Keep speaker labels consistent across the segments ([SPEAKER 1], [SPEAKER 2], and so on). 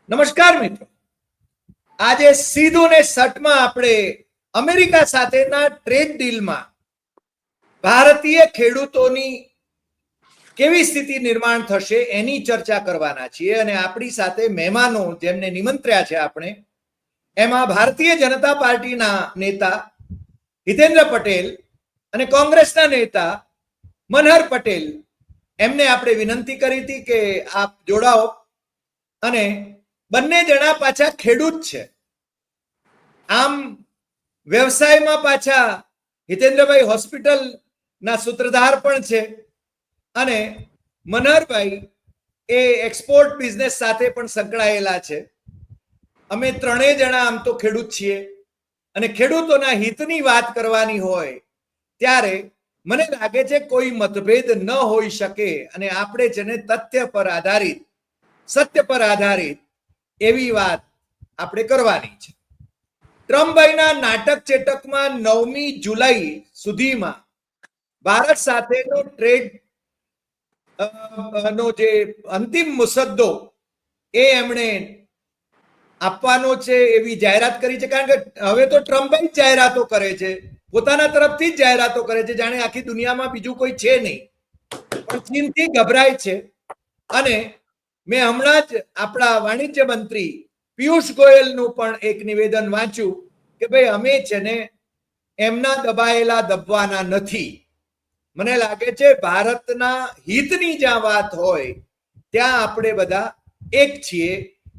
[SPEAKER 1] નમસ્કાર મિત્રો, આજે સીધું ને સટમાં આપણે અમેરિકા સાથેના ટ્રેડ ડીલમાં ભારતીય ખેડૂતોની કેવી સ્થિતિ નિર્માણ થશે એની ચર્ચા કરવાના છીએ. અને આપણી સાથે મહેમાનો જેમને નિમંત્ર્યા છે આપણે, એમાં ભારતીય જનતા પાર્ટીના નેતા હિતેન્દ્ર પટેલ અને કોંગ્રેસના નેતા મનહર પટેલ, એમને આપણે વિનંતી કરી હતી કે આપ જોડાઓ. અને બંને જણા પાછા ખેડૂત છે. આમ વ્યવસાયમાં પાછા હિતેન્દ્રભાઈ હોસ્પિટલના સૂત્રધાર પણ છે અને મનહરભાઈ એ એક્સપોર્ટ બિઝનેસ સાથે પણ સંકળાયેલા છે. અમે ત્રણેય જણા આમ તો ખેડૂત છીએ અને ખેડૂતોના હિતની વાત કરવાની હોય ત્યારે મને લાગે છે કોઈ મતભેદ ન હોઈ શકે અને આપણે જેને તથ્ય પર આધારિત, સત્ય પર આધારિત એવી વાત આપણે કરવાની છે. ટ્રમ્પભાઈના નાટક ચેટકમાં 9મી જુલાઈ સુધીમાં ભારત સાથેનો ટ્રેડ નો જે અંતિમ મુસદ્દો એ એમણે આપવાનો છે એવી જાહેરાત કરી છે. કારણ કે હવે તો ટ્રમ્પભાઈ જાહેરાતો કરે છે, પોતાના તરફથી જ જાહેરાતો કરે છે, જાણે આખી દુનિયામાં બીજું કોઈ છે નહીં. પણ ચીનથી ગભરાય છે. અને મેં હમણાં જ આપણા વાણિજ્ય મંત્રી પિયુષ ગોયલનું પણ એક નિવેદન વાંચ્યું કે ભાઈ અમે છે ને એમના દબાયેલા દબવાના નથી. મને લાગે છે ભારતના હિતની જ્યાં વાત હોય ત્યાં આપણે બધા એક છીએ.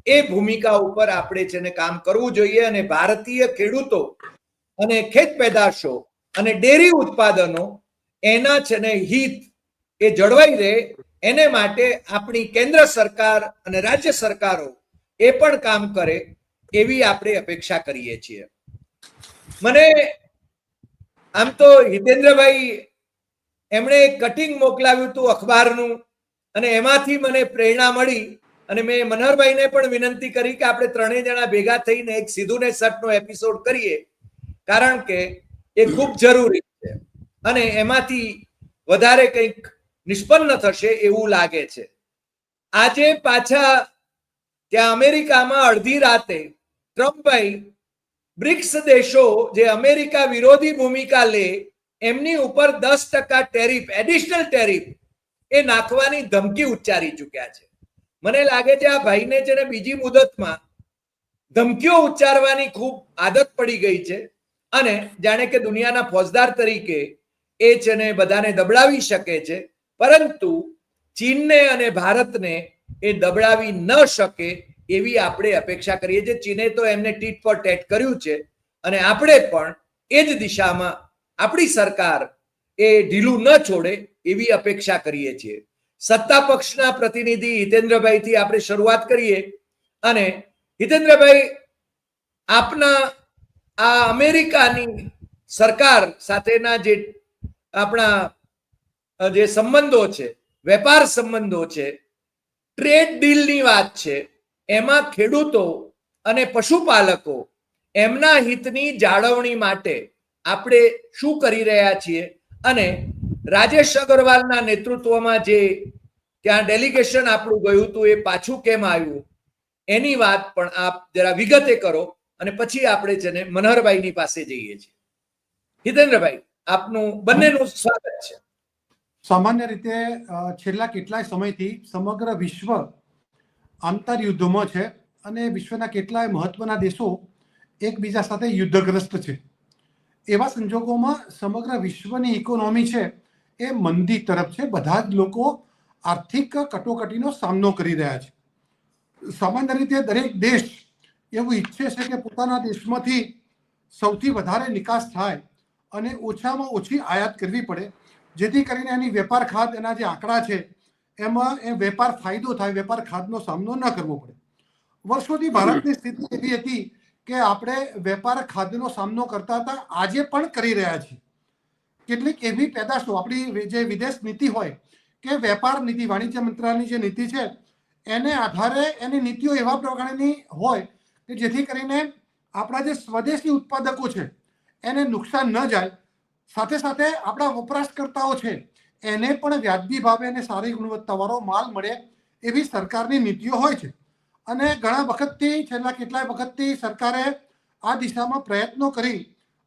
[SPEAKER 1] એ ભૂમિકા ઉપર આપણે છે ને કામ કરવું જોઈએ અને ભારતીય ખેડૂતો અને ખેત પેદાશો અને ડેરી ઉત્પાદનો એના છે ને હિત એ જળવાઈ રહે એને માટે આપણી કેન્દ્ર સરકાર અને રાજ્ય સરકારો એ પણ કામ કરે એવી આપણે અપેક્ષા કરીએ છીએ. મને આમ તો હિતેન્દ્રભાઈ એમણે એક કટિંગ મોકલાવ્યું હતું અખબારનું અને એમાંથી મને પ્રેરણા મળી અને મેં મનહરભાઈને પણ વિનંતી કરી કે આપણે ત્રણેય જણા ભેગા થઈને એક સીધું ને સટનો એપિસોડ કરીએ, કારણ કે એ ખૂબ જરૂરી છે અને એમાંથી વધારે કંઈક નિષ્પન્ન થશે એવું લાગે છે. આજે પાછા ત્યાં અમેરિકામાં અડધી રાતે ટ્રમ્પભાઈ બ્રિક્સ દેશો જે અમેરિકા વિરોધી ભૂમિકા લે એમની ઉપર 10% ટેરિફ, એડિશનલ ટેરિફ એ નાખવાની ધમકી ઉચ્ચારી ચૂક્યા છે. મને લાગે છે આ ભાઈને છે ને બીજી મુદતમાં ધમકીઓ ઉચ્ચારવાની ખૂબ આદત પડી ગઈ છે અને જાણે કે દુનિયાના ફોજદાર તરીકે એ છે ને બધાને દબડાવી શકે છે, પરંતુ ચીનને અને ભારતને એ દબડાવી ન શકે એવી આપણે અપેક્ષા કરીએ છીએ. ચીને તો એમને ટીટ ફોર ટેટ કર્યું છે અને આપણે પણ એ જ દિશામાં આપણી સરકાર એ ઢીલું ન છોડે એવી અપેક્ષા કરીએ છીએ. સત્તા પક્ષના પ્રતિનિધિ હિતેન્દ્રભાઈથી આપણે શરૂઆત કરીએ. અને હિતેન્દ્રભાઈ, આપના આ અમેરિકાની સરકાર સાથેના જે આપણા જે સંબંધો છે, વેપાર સંબંધો છે, ટ્રેડ ડીલની વાત છે, એમાં ખેડૂતો અને પશુપાલકો એમના હિતની જાળવણી માટે આપણે શું કરી રહ્યા છીએ અને રાજેશ અગ્રવાલના નેતૃત્વમાં જે ત્યાં ડેલિગેશન આપણું ગયું હતું એ પાછું કેમ આવ્યું એની વાત પણ આપ જરા વિગતે કરો અને પછી આપણે છે ને મનહરભાઈની પાસે જઈએ છીએ. હિતેન્દ્રભાઈ, આપનું બંનેનું સ્વાગત છે.
[SPEAKER 2] સામાન્ય રીતે છેલ્લા કેટલાય સમયથી સમગ્ર વિશ્વ આંતરયુદ્ધમાં છે અને વિશ્વના કેટલાય મહત્વના દેશો એકબીજા સાથે યુદ્ધગ્રસ્ત છે. એવા સંજોગોમાં સમગ્ર વિશ્વની ઇકોનોમી છે એ મંદી તરફ છે. બધા જ લોકો આર્થિક કટોકટીનો સામનો કરી રહ્યા છે. સામાન્ય રીતે દરેક દેશ એવું ઈચ્છે છે કે પોતાના દેશમાંથી સૌથી વધારે નિકાસ થાય અને ઓછામાં ઓછી આયાત કરવી પડે, જેથી કરીને એની વેપાર ખાધ, એના જે આંકડા છે એમાં એ વેપાર ફાયદો થાય, વેપાર ખાધનો સામનો ન કરવો પડે. વર્ષોથી ભારતની સ્થિતિ એવી હતી કે આપણે વેપાર ખાધનો સામનો કરતા હતા, આજે પણ કરી રહ્યા છીએ. કેટલીક એવી પેદાશો, આપણી જે વિદેશ નીતિ હોય કે વેપાર નીતિ, વાણિજ્ય મંત્રાલયની જે નીતિ છે એને આધારે એની નીતિઓ એવા પ્રકારની હોય કે જેથી કરીને આપણા જે સ્વદેશી ઉત્પાદકો છે એને નુકસાન ન જાય, સાથે સાથે આપણા વપરાશકર્તાઓ છે એને પણ વ્યાજબી ભાવે અને સારી ગુણવત્તાવાળો માલ મળે એવી સરકારની નીતિઓ હોય છે. અને ઘણા વખતથી છેલ્લા કેટલાય વખતથી સરકારે આ દિશામાં પ્રયત્નો કરી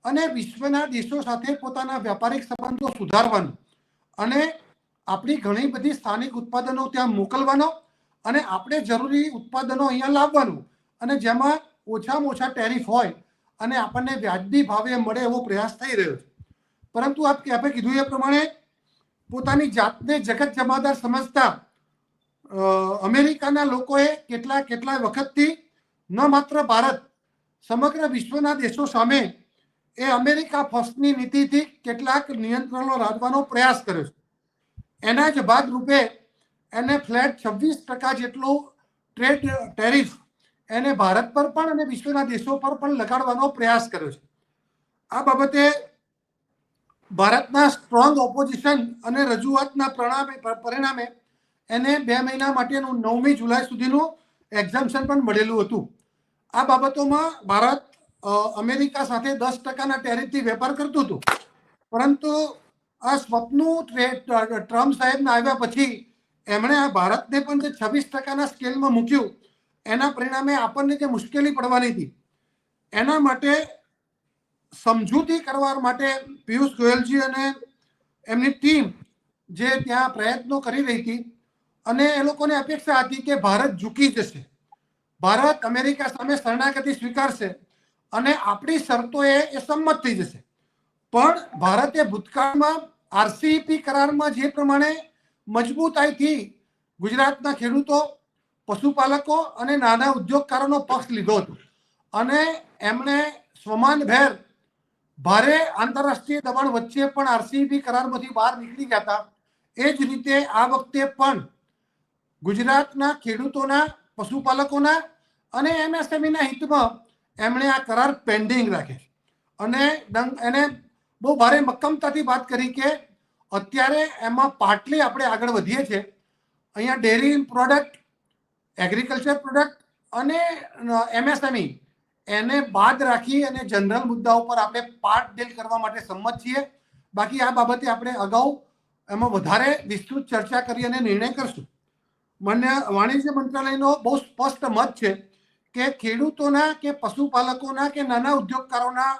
[SPEAKER 2] અને વિશ્વના દેશો સાથે પોતાના વ્યાપારિક સંબંધો સુધારવાનું અને આપણી ઘણી બધી સ્થાનિક ઉત્પાદનો ત્યાં મોકલવાનો અને આપણે જરૂરી ઉત્પાદનો અહીંયા લાવવાનું અને જેમાં ઓછામાં ઓછા ટેરિફ હોય અને આપણને વ્યાજબી ભાવે મળે એવો પ્રયાસ થઈ રહ્યો છે. પરંતુ આપણે કીધું એ પ્રમાણે પોતાની જાતને જગત જમાદાર સમજતા અમેરિકાના લોકોએ કેટલાય વખતથી ન માત્ર ભારત, સમગ્ર વિશ્વના દેશો સામે એ અમેરિકા ફર્સ્ટની નીતિથી કેટલાક નિયંત્રણો લાદવાનો પ્રયાસ કર્યો છે. એના જ ભાગરૂપે એને ફ્લેટ 26% જેટલું ટ્રેડ ટેરિફ એને ભારત પર પણ અને વિશ્વના દેશો પર પણ લગાડવાનો પ્રયાસ કર્યો છે. આ બાબતે ભારતના સ્ટ્રોંગ ઓપોઝિશન અને રજૂઆતના પરિણામે એને 2 મહિના માટેનું 9મી જુલાઈ સુધીનું એક્ઝામ્પશન પણ મળેલું હતું. આ બાબતોમાં ભારત અમેરિકા સાથે 10%ના ટેરિફથી વેપાર કરતું હતું, પરંતુ આ સ્વપ્નું ટ્રમ્પ સાહેબના આવ્યા પછી એમણે આ ભારતને પણ જે 26%ના સ્કેલમાં મૂક્યું એના પરિણામે આપણને જે મુશ્કેલી પડવાની હતી એના માટે સમજૂતી કરવા માટે પિયુષ ગોયલજી અને એમની ટીમ જે ત્યાં પ્રયત્નો કરી રહી હતી અને એ લોકોને અપેક્ષા હતી કે ભારત ઝૂકી જશે, ભારત અમેરિકા સામે શરણાગતિ સ્વીકારશે અને આપણી શરતોએ એ સંમત થઈ જશે. પણ ભારતે ભૂતકાળમાં આરસીઈપી કરારમાં જે પ્રમાણે મજબૂતાઈથી ગુજરાતના ખેડૂતો, પશુપાલકો અને નાના ઉદ્યોગકારોનો પક્ષ લીધો હતો અને એમણે સ્વમાનભેર ભારે આંતરરાષ્ટ્રીય દબાણ વચ્ચે પણ આરસીઈપી કરારમાંથી બહાર નીકળી ગયા હતા. એ જ રીતે આ વખતે પણ ગુજરાતના ખેડૂતોના, પશુપાલકોના અને એમએસએમઈના હિતમાં એમણે આ કરાર પેન્ડિંગ રાખે અને એને બહુ ભારે મક્કમતાથી વાત કરી કે અત્યારે એમાં પાટલી આપણે આગળ વધીએ છીએ. અહીંયા ડેરી પ્રોડક્ટ, એગ્રીકલ્ચર પ્રોડક્ટ અને એમએસએમઈ એને બાદ રાખી અને જનરલ મુદ્દાઓ પર આપણે પાર્ટ ડીલ કરવા માટે સંમત છીએ. બાકી આ બાબતે આપણે અગાઉ એમાં વધારે વિસ્તૃત ચર્ચા કરી અને નિર્ણય કરશું. વાણિજ્ય મંત્રાલયનો બહુ સ્પષ્ટ મત છે કે ખેડૂતોના કે પશુપાલકોના કે નાના ઉદ્યોગકારોના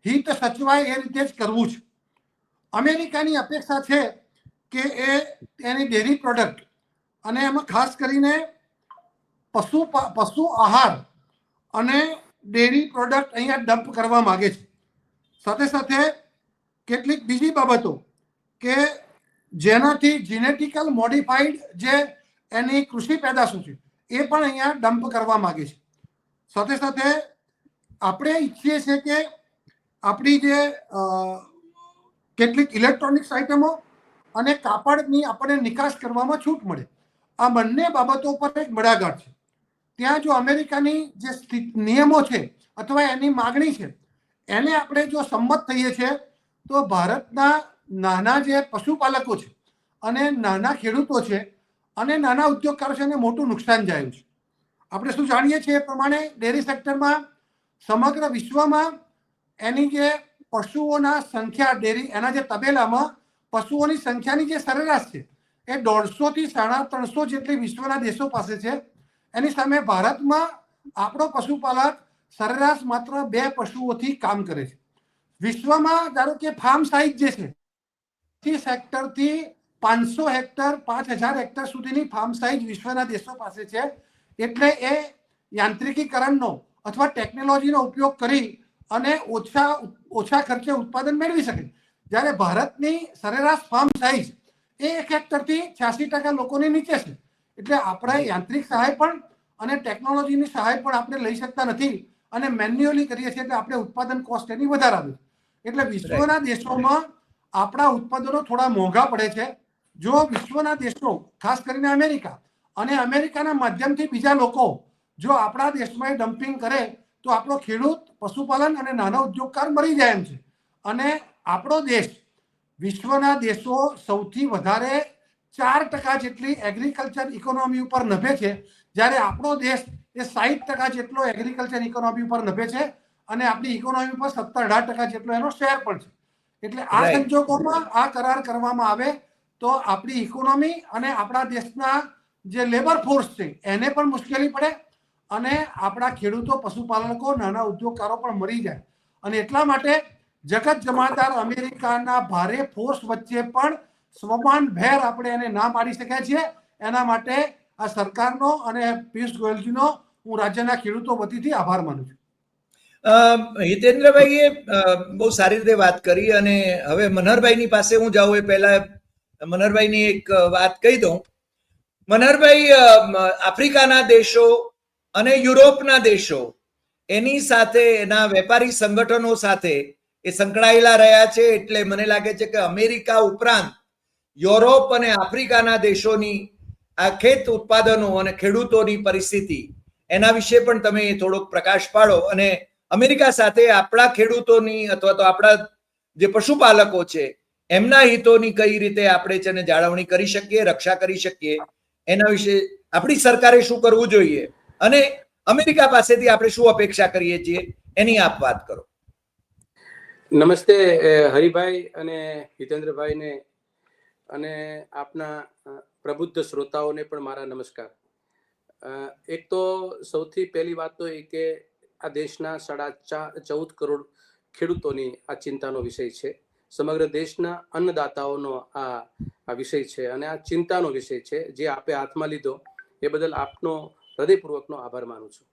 [SPEAKER 2] હિત સચવાય એ રીતે જ કરવું છે. અમેરિકાની અપેક્ષા છે કે એની ડેરી પ્રોડક્ટ અને એમાં ખાસ કરીને પશુ આહાર અને ડેરી પ્રોડક્ટ અહીંયા ડમ્પ કરવા માગે છે. સાથે સાથે કેટલીક બીજી બાબતો કે જેનાથી જીનેટિકલ મોડિફાઈડ જે એની કૃષિ પેદાશો છે એ પણ અહીંયા ડમ્પ કરવા માગે છે. સાથે સાથે આપણે ઈચ્છીએ છીએ કે આપણી જે કેટલીક ઇલેક્ટ્રોનિક્સ આઇટમો અને કાપડની આપણને નિકાસ કરવામાં છૂટ મળે. આ બંને બાબતો પર એક મડાગાંઠ છે. ત્યાં જો અમેરિકાની જે નિયમો છે અથવા એની માગણી છે એને આપણે જો સંમત થઈએ છીએ તો ભારતના નાના જે પશુપાલકો છે અને નાના ખેડૂતો છે અને નાના ઉદ્યોગકારો છે એને મોટું નુકસાન જાય છે. આપણે શું જાણીએ છીએ એ પ્રમાણે ડેરી સેક્ટરમાં સમગ્ર વિશ્વમાં એની જે પશુઓના સંખ્યા, ડેરી એના જે તબેલામાં પશુઓની સંખ્યાની જે સરેરાશ છે એ 150 થી 350 જેટલી વિશ્વના દેશો પાસે છે. એની સામે ભારતમાં આપણો પશુપાલક સરેરાશ માત્ર 2 પશુઓથી કામ કરે છે. વિશ્વમાં ધારો કે ફાર્મ સાઇઝ જે છે 30 હેક્ટરથી 500 હેક્ટર, 5000 હેક્ટર સુધીની ફાર્મ સાઇઝ વિશ્વના દેશો પાસે છે. એટલે એ યાંત્રિકીકરણનો અથવા ટેકનોલોજીનો ઉપયોગ કરી અને ઓછા ખર્ચે ઉત્પાદન મેળવી શકે. જ્યારે ભારતની સરેરાશ ફાર્મ સાઇઝ એ 1 હેક્ટરથી 86% લોકોની નીચે છે. એટલે આપણે યાંત્રિક સહાય પણ અને ટેકનોલોજીની સહાય પણ આપણે લઈ શકતા નથી અને મેન્યુઅલી કરીએ છીએ એટલે આપણે ઉત્પાદન કોસ્ટ એની વધારે આવે. એટલે વિશ્વના દેશોમાં આપણા ઉત્પાદનો થોડા મોંઘા પડે છે. જો વિશ્વના દેશો, ખાસ કરીને અમેરિકા અને અમેરિકાના માધ્યમથી બીજા લોકો જો આપણા દેશમાં ડમ્પિંગ કરે તો આપણો ખેડૂત, પશુપાલન અને નાના ઉદ્યોગકાર મરી જાય એમ છે. અને આપણો દેશ વિશ્વના દેશો સૌથી વધારે 4% જેટલી એગ્રીકલ્ચર ઇકોનોમી ઉપર નભે છે, જ્યારે આપણો દેશ એ 60% જેટલો એગ્રીકલ્ચર ઇકોનોમી ઉપર નભે છે અને આપણી ઇકોનોમી પર 17-18% જેટલો એનો શેર પણ છે. એટલે આ સંજોગોમાં આ કરાર કરવામાં આવે તો આપણી ઇકોનોમી અને આપણા દેશના જે લેબર ફોર્સ છે એને પણ મુશ્કેલી પડે અને આપણા ખેડૂતો, પશુપાલકો, નાના ઉદ્યોગકારો પણ મરી જાય. અને એટલા માટે જગત જમાદાર અમેરિકાના ભારે ફોર્સ વચ્ચે પણ સ્વમાનભેર આપણે એને ના પાડી શક્યા છીએ. એના માટે આ સરકારનો અને પિયુષ ગોયલજીનો હું રાજ્યના ખેડૂતો વતીથી આભાર માનું છું.
[SPEAKER 1] હિતેન્દ્રભાઈએ બહુ સારી રીતે વાત કરી અને હવે મનહરભાઈની પાસે હું જાઉં એ પહેલા મનહરભાઈની એક વાત કહી દઉં. મનહરભાઈ, આફ્રિકાના દેશો અને યુરોપના દેશો એની સાથે એના વેપારી સંગઠનો સાથે એ સંકળાયેલા રહ્યા છે. એટલે મને લાગે છે કે અમેરિકા ઉપરાંત યુરોપ અને આફ્રિકાના દેશોની આ ખેત ઉત્પાદનો અને ખેડૂતોની પરિસ્થિતિ એના વિશે પણ તમે થોડોક પ્રકાશ પાડો. અને અમેરિકા સાથે આપણા ખેડૂતોની અથવા તો આપણા જે પશુપાલકો છે એમના હિતોની કઈ રીતે આપણે છે ને જાળવણી કરી શકીએ, રક્ષા કરી શકીએ, એના વિશે આપણી સરકારે શું કરવું જોઈએ અને અમેરિકા પાસેથી આપણે શું અપેક્ષા કરીએ છીએ એની આપ વાત કરો.
[SPEAKER 3] નમસ્તે હરિભાઈ અને હિતેન્દ્રભાઈને અને આપના પ્રબુદ્ધ શ્રોતાઓને પણ મારા નમસ્કાર. એક તો સૌથી પહેલી વાત તો એ કે આ દેશના 14.5 કરોડ ખેડૂતોની આ ચિંતાનો વિષય છે. સમગ્ર દેશના અન્નદાતાઓનો આ વિષય છે અને આ ચિંતાનો વિષય છે. જે આપે હાથમાં લીધો એ બદલ આપનો હૃદયપૂર્વકનો આભાર માનું છું.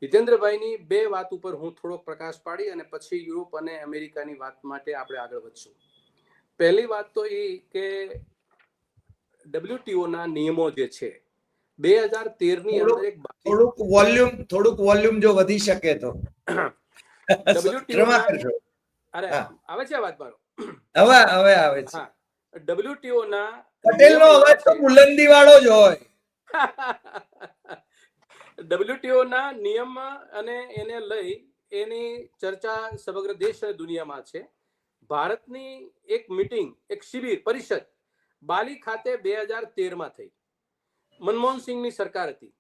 [SPEAKER 3] હિતેન્દ્રભાઈની બે વાત ઉપર હું થોડોક પ્રકાશ પાડી અને પછી યુરોપ અને અમેરિકાની વાત માટે આપણે આગળ વધશું. પહેલી વાત તો એ કે WTO ના નિયમો જે છે 2013 ની અંદર એક
[SPEAKER 1] થોડુંક વોલ્યુમ જો વધી શકે તો.
[SPEAKER 3] WTO અરે આવે છે અવાજ મારો?
[SPEAKER 1] હવે આવે છે.
[SPEAKER 3] WTO ના
[SPEAKER 1] પટેલનો અવાજ તો બુલંદી વાળો જ હોય.
[SPEAKER 3] WTO ના નિયમ અને એને લઈ એની ચર્ચા સમગ્ર દેશ અને દુનિયામાં છે. ભારતની એક મીટિંગ, એક શિબિર, પરિષદ બાલી ખાતે 2013માં થઈ. મનમોહનસિંહની સરકાર હતી.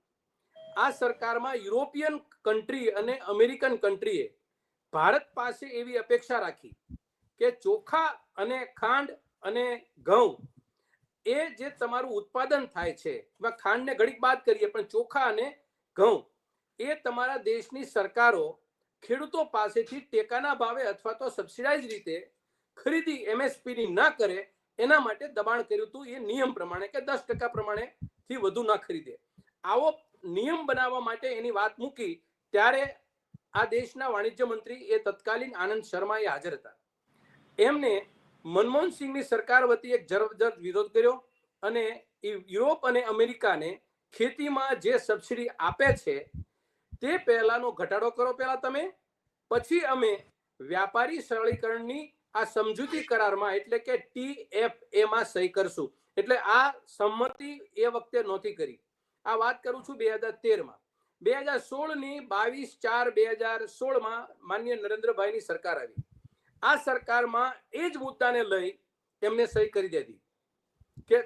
[SPEAKER 3] આ સરકારમાં યુરોપિયન કન્ટ્રી અને અમેરિકન કન્ટ્રીએ ભારત પાસે એવી અપેક્ષા રાખી કે ચોખા અને ખાંડ અને ઘઉં એ જે તમારું ઉત્પાદન થાય છે, ખાંડને ઘડીક બાદ કરીએ પણ ચોખા અને ઘઉં એ તમારા દેશની સરકારો ખેડૂતો પાસેથી ટેકાના ભાવે અથવા તો સબસિડાઇઝ રીતે ખરીદી MSPની ના કરે એના માટે દબાણ કર્યું હતું. એ નિયમ પ્રમાણે કે 10% પ્રમાણે થી વધુ ના ખરીદે. આવો નિયમ બનાવવા માટે એની વાત મૂકી ત્યારે આ દેશના વાણિજ્ય મંત્રી એ તત્કાલીન આનંદ શર્મા એ હાજર હતા. એમને મનમોહનસિંહની સરકાર વતી એક જબરદસ્ત વિરોધ કર્યો અને યુરોપ અને અમેરિકાને ખેતીમાં જે સબસિડી આપે છે તે પહેલાનો ઘટાડો કરો પહેલા તમે, પછી અમે વ્યાપારી સરળીકરણની આ સમજૂતી કરારમાં એટલે કે TFA માં સહી કરશું. એટલે આ સંમતિ એ વખતે નહોતી કરી. આ વાત કરું છું 2013માં. 2016ની 22/4/2016માં માનનીય નરેન્દ્રભાઈની સરકાર આવી. આ સરકારમાં એ જ મુદ્દાને લઈ એમને સહી કરી દીધી કે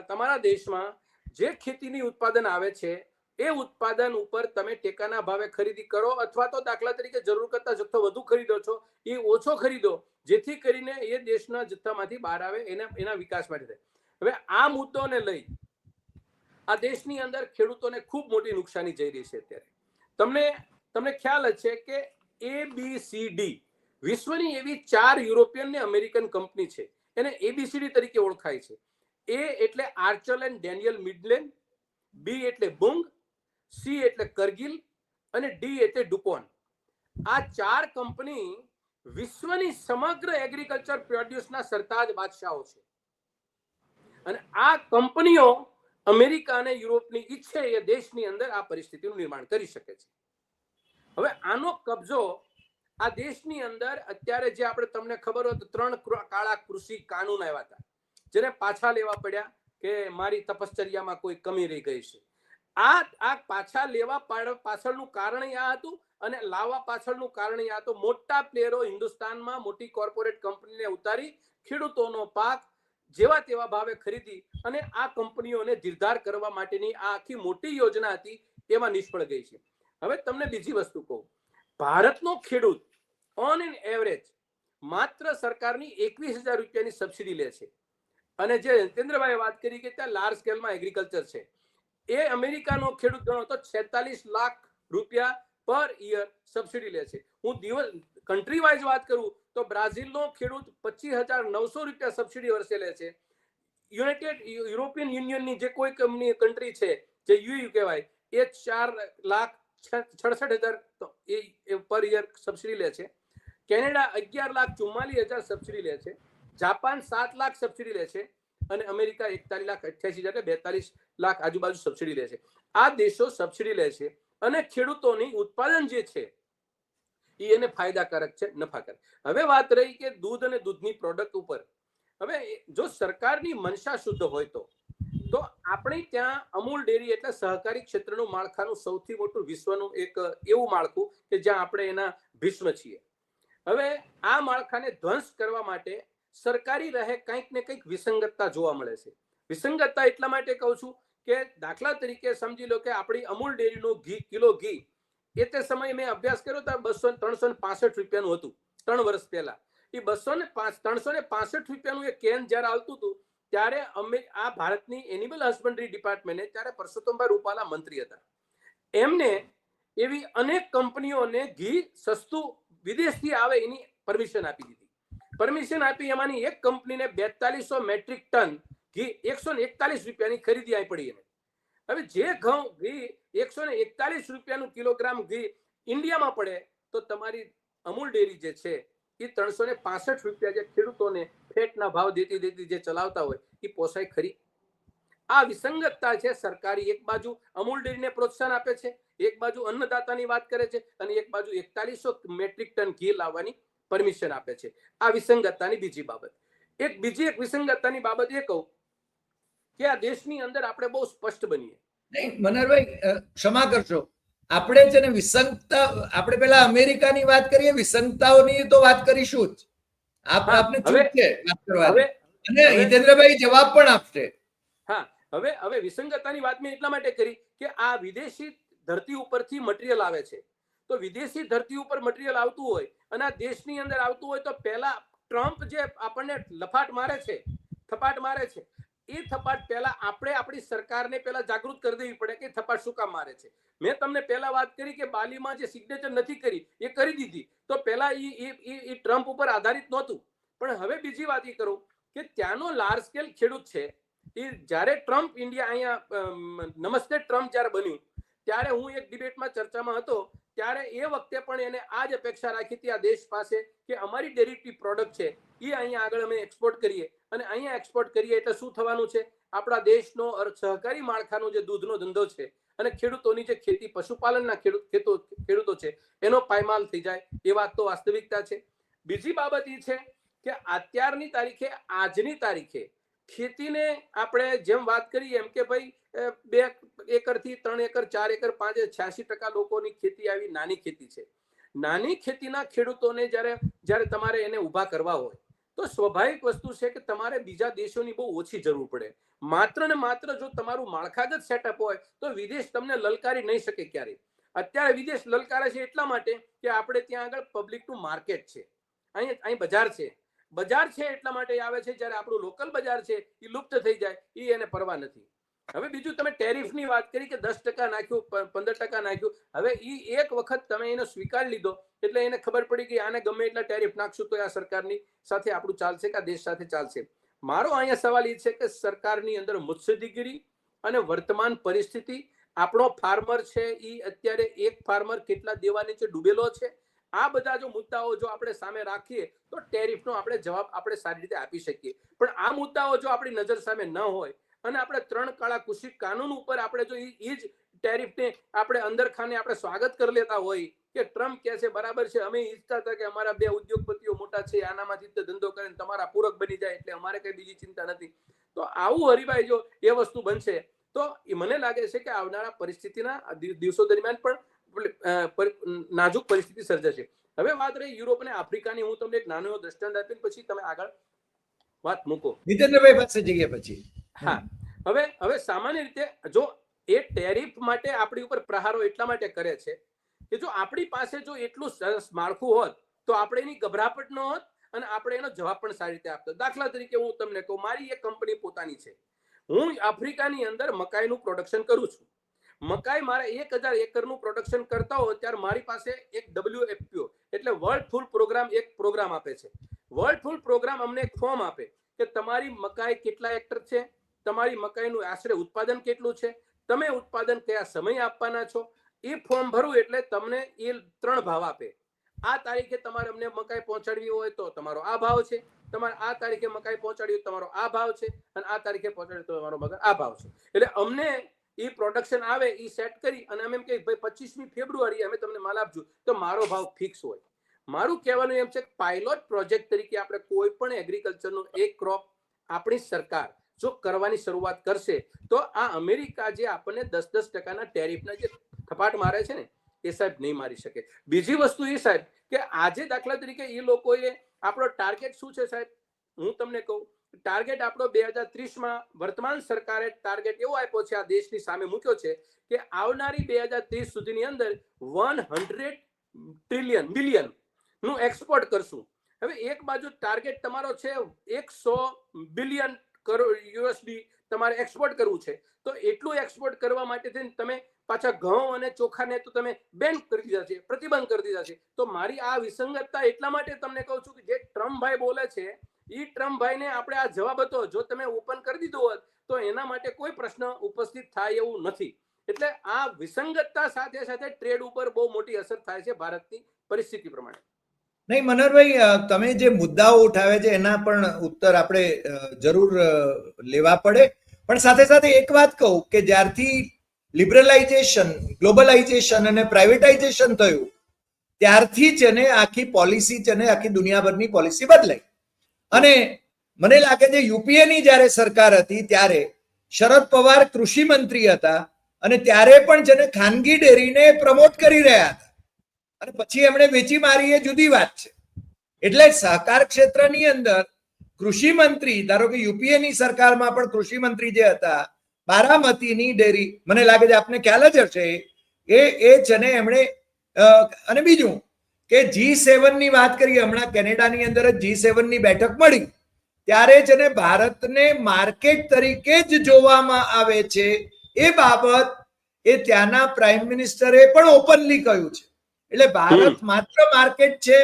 [SPEAKER 3] તમારા દેશમાં જે ખેતીની ઉત્પાદન આવે છે એ ઉત્પાદન ઉપર તમે ટેકાના ભાવે ખરીદી કરો અથવા તો દાખલા તરીકે જરૂર કરતા જથ્થો વધુ ખરીદો છો એ ઓછો ખરીદો, જેથી કરીને એ દેશના જથ્થામાંથી બહાર આવે, એના વિકાસ માટે થાય. હવે આ મુદ્દોને લઈ આ દેશની અંદર ખેડૂતોને ખૂબ મોટી નુકસાની જઈ રહી છે. અત્યારે તમને ખ્યાલ જ છે કે ABCD વિશ્વની એવી 4 યુરોપિયન ને અમેરિકન કંપની છે, એને ABCD તરીકે ઓળખાય છે. A એટલે આર્ચર એન્ડ ડેનિયલ મિડલેન્ડ, B એટલે બુંગ, C એટલે કરગિલ અને D એટલે ડુપોન. આ 4 કંપની વિશ્વની સમગ્ર એગ્રીકલ્ચર પ્રોડ્યુસના સરતાજ બાદશાહો છે. અને આ કંપનીઓ અમેરિકા અને યુરોપની ઈચ્છે એ દેશની અંદર આ પરિસ્થિતિનું નિર્માણ કરી શકે છે. હવે આનો કબજો આ દેશની અંદર અત્યારે જે આપણે તમને ખબર હોય તો 3 કાળા કૃષિ કાનૂન આવ્યા હતા, જેને પાછા લેવા પડ્યા કે મારી તપશ્ચર્યામાં કોઈ કમી રહી ગઈ છે. આ પાછા લેવા પાછળનું કારણ આ હતું અને લાવવા પાછળનું કારણ આ હતું. મોટા પ્લેયરો હિન્દુસ્તાનમાં મોટી કોર્પોરેટ કંપનીને ઉતારી ખેડૂતોનો પાક જેવા તેવા ભાવે ખરીદી અને આ કંપનીઓને ધીરધાર કરવા માટેની આ આખી મોટી યોજના હતી, એમાં નિષ્ફળ ગઈ છે. હવે તમને બીજી વસ્તુ કહું, ભારતનો ખેડૂત ઓન એન એવરેજ માત્ર સરકારની 21,000 રૂપિયાની સબસિડી લે છે. અને જે હિતેન્દ્રભાઈએ વાત કરી કે ત્યાં લાર્જ સ્કેલમાં એગ્રીકલ્ચર છે, એ અમેરિકાનો ખેડૂત ગણો તો 46 લાખ રૂપિયા પર યર સબસિડી લે છે. હું દિવસ કન્ટ્રી વાઇઝ વાત કરું તો બ્રાઝિલનો ખેડૂત 25,900 રૂપિયા સબસિડી વર્ષે લે છે. યુનાઇટેડ યુરોપિયન યુનિયનની જે કોઈ કન્ટ્રી છે જે યુયુ કહેવાય એ 4,66,000 પર યર સબસિડી લે છે. કેનેડા 11,44,000 સબસિડી લે છે. જાપાન 7 લાખ સબસિડી લે છે અને અમેરિકા 41,88,000 એટલે 42 લાખ આજુબાજુ સબસિડી લે છે. આ દેશો સબસિડી લે છે અને ખેડૂતોની ઉત્પાદન જે છે એ એને ફાયદાકારક છે, નફાકારક. હવે વાત રહી કે દૂધ અને દૂધની પ્રોડક્ટ ઉપર. હવે જો સરકારની મનસા શુદ્ધ હોય તો આપણે ત્યાં અમૂલ ડેરી એટલે સહકારી ક્ષેત્રનું માળખાનું સૌથી મોટું વિશ્વનું એક એવું માળખું કે જ્યાં આપણે એના ભીષ્મ છીએ. હવે આ માળખાને ધ્વંસ કરવા માટે સરકારી રહે કંઈક ને કંઈક વિસંગતતા જોવા મળે છે. વિસંગતતા એટલા માટે કહું છું કે દાખલા તરીકે સમજી લો કે આપણી અમૂલ ડેરીનું કિલો ઘી એ તે સમયે મેં અભ્યાસ કર્યો તો 365 રૂપિયાનું હતું 3 વર્ષ પહેલા. એ 365 રૂપિયાનું એક કેન જયારે આવતું હતું ત્યારે અમે આ ભારતની એનિમલ હસબન્ડરી ડિપાર્ટમેન્ટે ત્યારે પરસોત્તમભાઈ રૂપાલા મંત્રી હતા. એમને એવી અનેક કંપનીઓને ઘી સસ્તું વિદેશથી આવે એની પરમિશન આપી દીધી. પરમિશન આપી એમાંની એક કંપનીને 4200 મેટ્રિક ટન ઘી 141 રૂપિયાની ખરીદી આવી પડી એને. હવે જે ઘી 141 રૂપિયાનું કિલોગ્રામ ઘી ઇન્ડિયામાં પડે તો તમારી અમૂલ ડેરી જે છે એ 365 રૂપિયા જે ખેડૂતોને ફેટના ભાવ દેતી જે ચલાવતા હોય એ પોસાય ખરી? આ વિસંગતતા છે સરકારી. એક બાજુ અમૂલ ડેરીને પ્રોત્સાહન આપે છે, એક બાજુ અન્નદાતાની વાત કરે છે અને એક બાજુ 4100 મેટ્રિક ટન ઘી લાવવાની પરમિશન આપે છે. આ વિસંગતતાની બીજી બાબત. બીજી એક વિસંગતતાની બાબત એ કહું કે આ દેશની અંદર આપણે બહુ સ્પષ્ટ બનીએ.
[SPEAKER 1] નહીં મનહરભાઈ, ક્ષમા કરશો, આપણે છે ને વિસંગતા, આપણે પેલા અમેરિકાની વાત કરીએ, વિસંગતાઓની તો વાત કરીશું જ. આપને છૂટ છે વાત કરવાની અને હિતેન્દ્રભાઈ જવાબ પણ આપશે.
[SPEAKER 3] હા, હવે વિસંગતતાની વાત મેં એટલા માટે કરી કે આ વિદેશી ધરતી ઉપરથી મટીરિયલ આવે છે. તો વિદેશી ધરતી ઉપર મટીરિયલ આવતું હોય અને આ દેશની અંદર આવતું હોય તો પહેલા ટ્રમ્પ જે આપણને થપાટ મારે છે એ થપાટ પહેલા આપણે આપણી સરકારને પહેલા જાગૃત કરી દેવી પડે કે થપાટ શું કામ મારે છે. મેં તમને પહેલા વાત કરી કે બાલીમાં જે સિગ્નેચર નથી કરી એ કરી દીધી તો પહેલા એ ટ્રમ્પ ઉપર આધારિત નહોતું. પણ હવે બીજી વાત એ કરું કે ત્યાંનો લાર્જ સ્કેલ ખેડૂત છે એ જ્યારે ટ્રમ્પ ઇન્ડિયા અહીંયા નમસ્તે ટ્રમ્પ જ્યારે બન્યું ત્યારે હું એક ડિબેટમાં ચર્ચામાં હતો ત્યારે એ વખતે પણ એને આ જ અપેક્ષા રાખી હતી આ દેશ પાસે કે અમારી ડેરિવેટિવ પ્રોડક્ટ છે એ અહીંયા આગળ અમે એક્સપોર્ટ કરીએ અને અહીંયા એક્સપોર્ટ કરીએ એટલે શું થવાનું છે, આપણા દેશનો સહકારી માળખાનો જે દૂધનો ધંધો છે અને ખેડૂતોની જે ખેતી પશુપાલનના ખેડૂતો છે એનો પાયમાલ થઈ જાય. એ વાત તો વાસ્તવિકતા છે. બીજી બાબત એ છે કે અત્યારની તારીખે આજની તારીખે ખેતીને આપણે જેમ વાત કરીએ એમ કે ભાઈ 2 એકરથી 3 એકર 4 એકર 5 86% લોકોની ખેતી આવી નાની ખેતી છે. નાની ખેતીના ખેડૂતોને જ્યારે તમારે એને ઊભા કરવા હોય તો સ્વાભાવિક વસ્તુ છે કે તમારે બીજા દેશોની બહુ ઓછી જરૂર પડે. માત્ર ને માત્ર જો તમારું માળખાગત સેટઅપ હોય તો વિદેશ તમને લલકારી નહીં શકે ક્યારેય. અત્યારે વિદેશ લલકારે છે એટલા માટે કે આપણે ત્યાં આગળ પબ્લિકનું માર્કેટ છે, અહીં બજાર છે. બજાર છે એટલા માટે આવે છે. જ્યારે આપણું લોકલ બજાર છે એ લુપ્ત થઈ જાય એ એને પરવા નથી. હવે બીજું તમે ટેરિફની વાત કરી કે 10% નાખ્યું 15% નાખ્યું. હવે એ એક વખત તમે એને સ્વીકાર લીધો એટલે એને ખબર પડી કે આને ગમે એટલા ટેરિફ નાખશું તો આ સરકારની સાથે આપણું ચાલશે કે આ દેશ સાથે ચાલશે. મારો અહીંયા સવાલ એ છે કે સરકારની અંદર મુત્સદ્દીગીરી અને વર્તમાન પરિસ્થિતિ, આપણો ફાર્મર છે એ અત્યારે એક ફાર્મર કેટલા દેવા નીચે ડૂબેલો છે. આ બધા જો મુદ્દાઓ જો આપણે સામે રાખીએ તો ટેરિફનો આપણે જવાબ આપણે સારી રીતે આપી શકીએ. પણ આ મુદ્દાઓ જો આપણી નજર સામે ન હોય અને આપણે 3 કાળા કુશિક કાનૂન ઉપર આપણે જો એ જ ટેરિફને આપણે અંદર ખાને આપણે સ્વાગત કરી લેતા હોય કે ટ્રમ્પ કહે છે બરાબર છે, અમે ઈચ્છતા હતા કે અમારા 2 ઉદ્યોગપતિઓ મોટા છે આનામાંથી ધંધો કરીને તમારા પૂરક બની જાય એટલે અમારે કઈ બીજી ચિંતા નથી. તો આવું હરીભાઈ જો એ વસ્તુ બનશે તો મને લાગે છે કે આવનારા પરિસ્થિતિના દિવસો દરમિયાન પણ નાજુક પરિસ્થિતિ સર્જાશે. હવે વાત રહી યુરોપ અને આફ્રિકાની, હું તમને એક નાનો દ્રષ્ટાંત આપીને પછી તમે આગળ વાત મૂકો.
[SPEAKER 1] જીતેન્દ્રભાઈ પાસે જઈએ પછી.
[SPEAKER 3] હા, હવે સામાન્ય રીતે જો એ ટેરિફ માટે આપણી ઉપર પ્રહારો એટલા માટે કરે છે કે જો આપણી પાસે જો એટલું સરસ માળખું હોત તો આપણે એની ગભરાપટ ન હોત અને આપણે એનો જવાબ પણ સારી રીતે આપતો. દાખલા તરીકે હું તમને કહું, મારી એક કંપની પોતાની છે, હું આફ્રિકાની અંદર મકાઈનું પ્રોડક્શન કરું છું. મકાઈ મારે 1000 એકરનું પ્રોડક્શન કરતા હોય ત્યારે મારી પાસે એક WFPO એટલે વર્લ્ડ ફૂડ પ્રોગ્રામ એક પ્રોગ્રામ આપે છે. વર્લ્ડ ફૂડ પ્રોગ્રામ અમને એક ફોર્મ આપે કે તમારી મકાઈ કેટલા હેક્ટર છે, તમારી મકાઈનું આશરે ઉત્પાદન કેટલું છે, તમે ઉત્પાદન કયા સમય આપવાના છો. એ ફોર્મ ભરવું એટલે તમને એ 3 ભાવ આપે. આ તારીખે તમારે અમને મકાઈ પહોંચાડવી હોય તો તમારો આ ભાવ છે, તમારે આ તારીખે મકાઈ પહોંચાડવી હોય તમારો આ ભાવ છે, અને આ તારીખે પહોંચાડવી તો તમારો મકાઈ આ ભાવ છે. એટલે અમને એ પ્રોડક્શન આવે એ સેટ કરી અને અમે એમ કે ભાઈ 25મી ફેબ્રુઆરી અમે તમને માલ આપજો તો મારો ભાવ ફિક્સ હોય. મારું કહેવાનું એમ છે કે પાયલોટ પ્રોજેક્ટ તરીકે આપણે કોઈ પણ એગ્રીકલ્ચરનો એક ક્રોપ આપણી સરકાર જો કરવાની શરૂઆત કરશે તો આ અમેરિકા જે આપણને 10% ટેરિફના જે થપાટ મારે છે ને એ સાહેબ નહીં મારી શકે. બીજી વસ્તુ એ સાહેબ કે આજે દાખલા તરીકે એ લોકોએ આપણો ટાર્ગેટ શું છે સાહેબ, હું તમને કહું, ટાર્ગેટ આપણો 2030માં વર્તમાન સરકારે ટાર્ગેટ એવો આપ્યો છે, આ દેશની સામે મૂક્યો છે કે આવનારી 2030 સુધીની અંદર 100 બિલિયન નું એક્સપોર્ટ કરશું. હવે એક બાજુ ટાર્ગેટ તમારો છે 100 બિલિયન USD તમારે એક્સપોર્ટ કરવું છે, તો એટલું એક્સપોર્ટ કરવા માટે તમે પાછા ઘઉં અને ચોખાને તો તમે બેન કરી દીધા છે, પ્રતિબંધ કરી દીધા છે. તો મારી આ વિસંગતતા એટલા માટે તમને કહું છું કે જે ટ્રમ્પભાઈ બોલે છે એ ટ્રમ્પભાઈને આપણે આ જવાબ હતો જો તમે ઓપન કરી દીધો હોત તો એના માટે કોઈ પ્રશ્ન ઉપસ્થિત થાય એવું નથી. એટલે આ વિસંગતતા સાથે સાથે ટ્રેડ ઉપર બહુ મોટી અસર થાય છે ભારતની પરિસ્થિતિ પ્રમાણે.
[SPEAKER 1] નહીં મનોહરભાઈ, તમે જે મુદ્દાઓ ઉઠાવે છે એના પણ ઉત્તર આપણે જરૂર લેવા પડે, પણ સાથે સાથે એક વાત કહું કે જ્યારથી લિબરલાઇઝેશન, ગ્લોબલાઇઝેશન અને પ્રાઇવેટાઇઝેશન થયું ત્યારથી જ એને આખી પોલિસી છે ને આખી દુનિયાભરની પોલિસી બદલાઈ. અને મને લાગે છે યુપીએની જ્યારે સરકાર હતી ત્યારે શરદ પવાર કૃષિ મંત્રી હતા અને ત્યારે પણ જેને ખાનગી ડેરીને પ્રમોટ કરી રહ્યા હતા અને પછી એમણે વેચી મારી, એ જુદી વાત છે. એટલે સહકાર ક્ષેત્રની અંદર કૃષિ મંત્રી, ધારો કે યુપીએની સરકારમાં પણ કૃષિ મંત્રી જે હતા, બારામતીની ડેરી, મને લાગે છે આપને ખ્યાલ જ હશે, એ છે ને એમણે અને બીજું કે G7 ની વાત કરીએ, હમણાં કેનેડાની અંદર જ G7 ની બેઠક મળી ત્યારે છે ને ભારતને માર્કેટ તરીકે જ જોવામાં આવે છે એ બાબત એ ત્યાંના પ્રાઇમ મિનિસ્ટરે પણ ઓપનલી કહ્યું છે. એટલે ભારત માત્ર માર્કેટ છે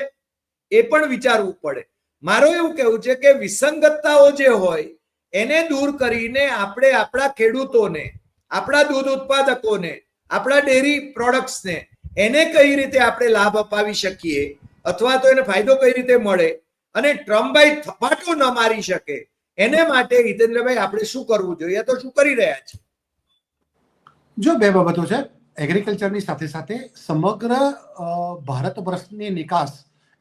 [SPEAKER 1] એ પણ વિચારવું પડે. મારું એવું કહેવું છે કે વિસંગતતાઓ જે હોય એને દૂર કરીને આપણે આપણા ખેડૂતોને, આપણા દૂધ ઉત્પાદકોને, આપણા ડેરી પ્રોડક્ટ્સને એને કઈ રીતે આપણે લાભ અપાવી શકીએ અથવા તો એને ફાયદો કઈ રીતે મળે અને ટ્રમ્પભાઈ થપાટો ન મારી શકે એને માટે હિતેન્દ્રભાઈ આપણે શું કરવું જોઈએ, તો શું કરી રહ્યા છે?
[SPEAKER 2] જો બે બાબતો છે. એગ્રીકલ્ચરની સાથે સાથે સમગ્ર ભારત વર્ષની નિકાસ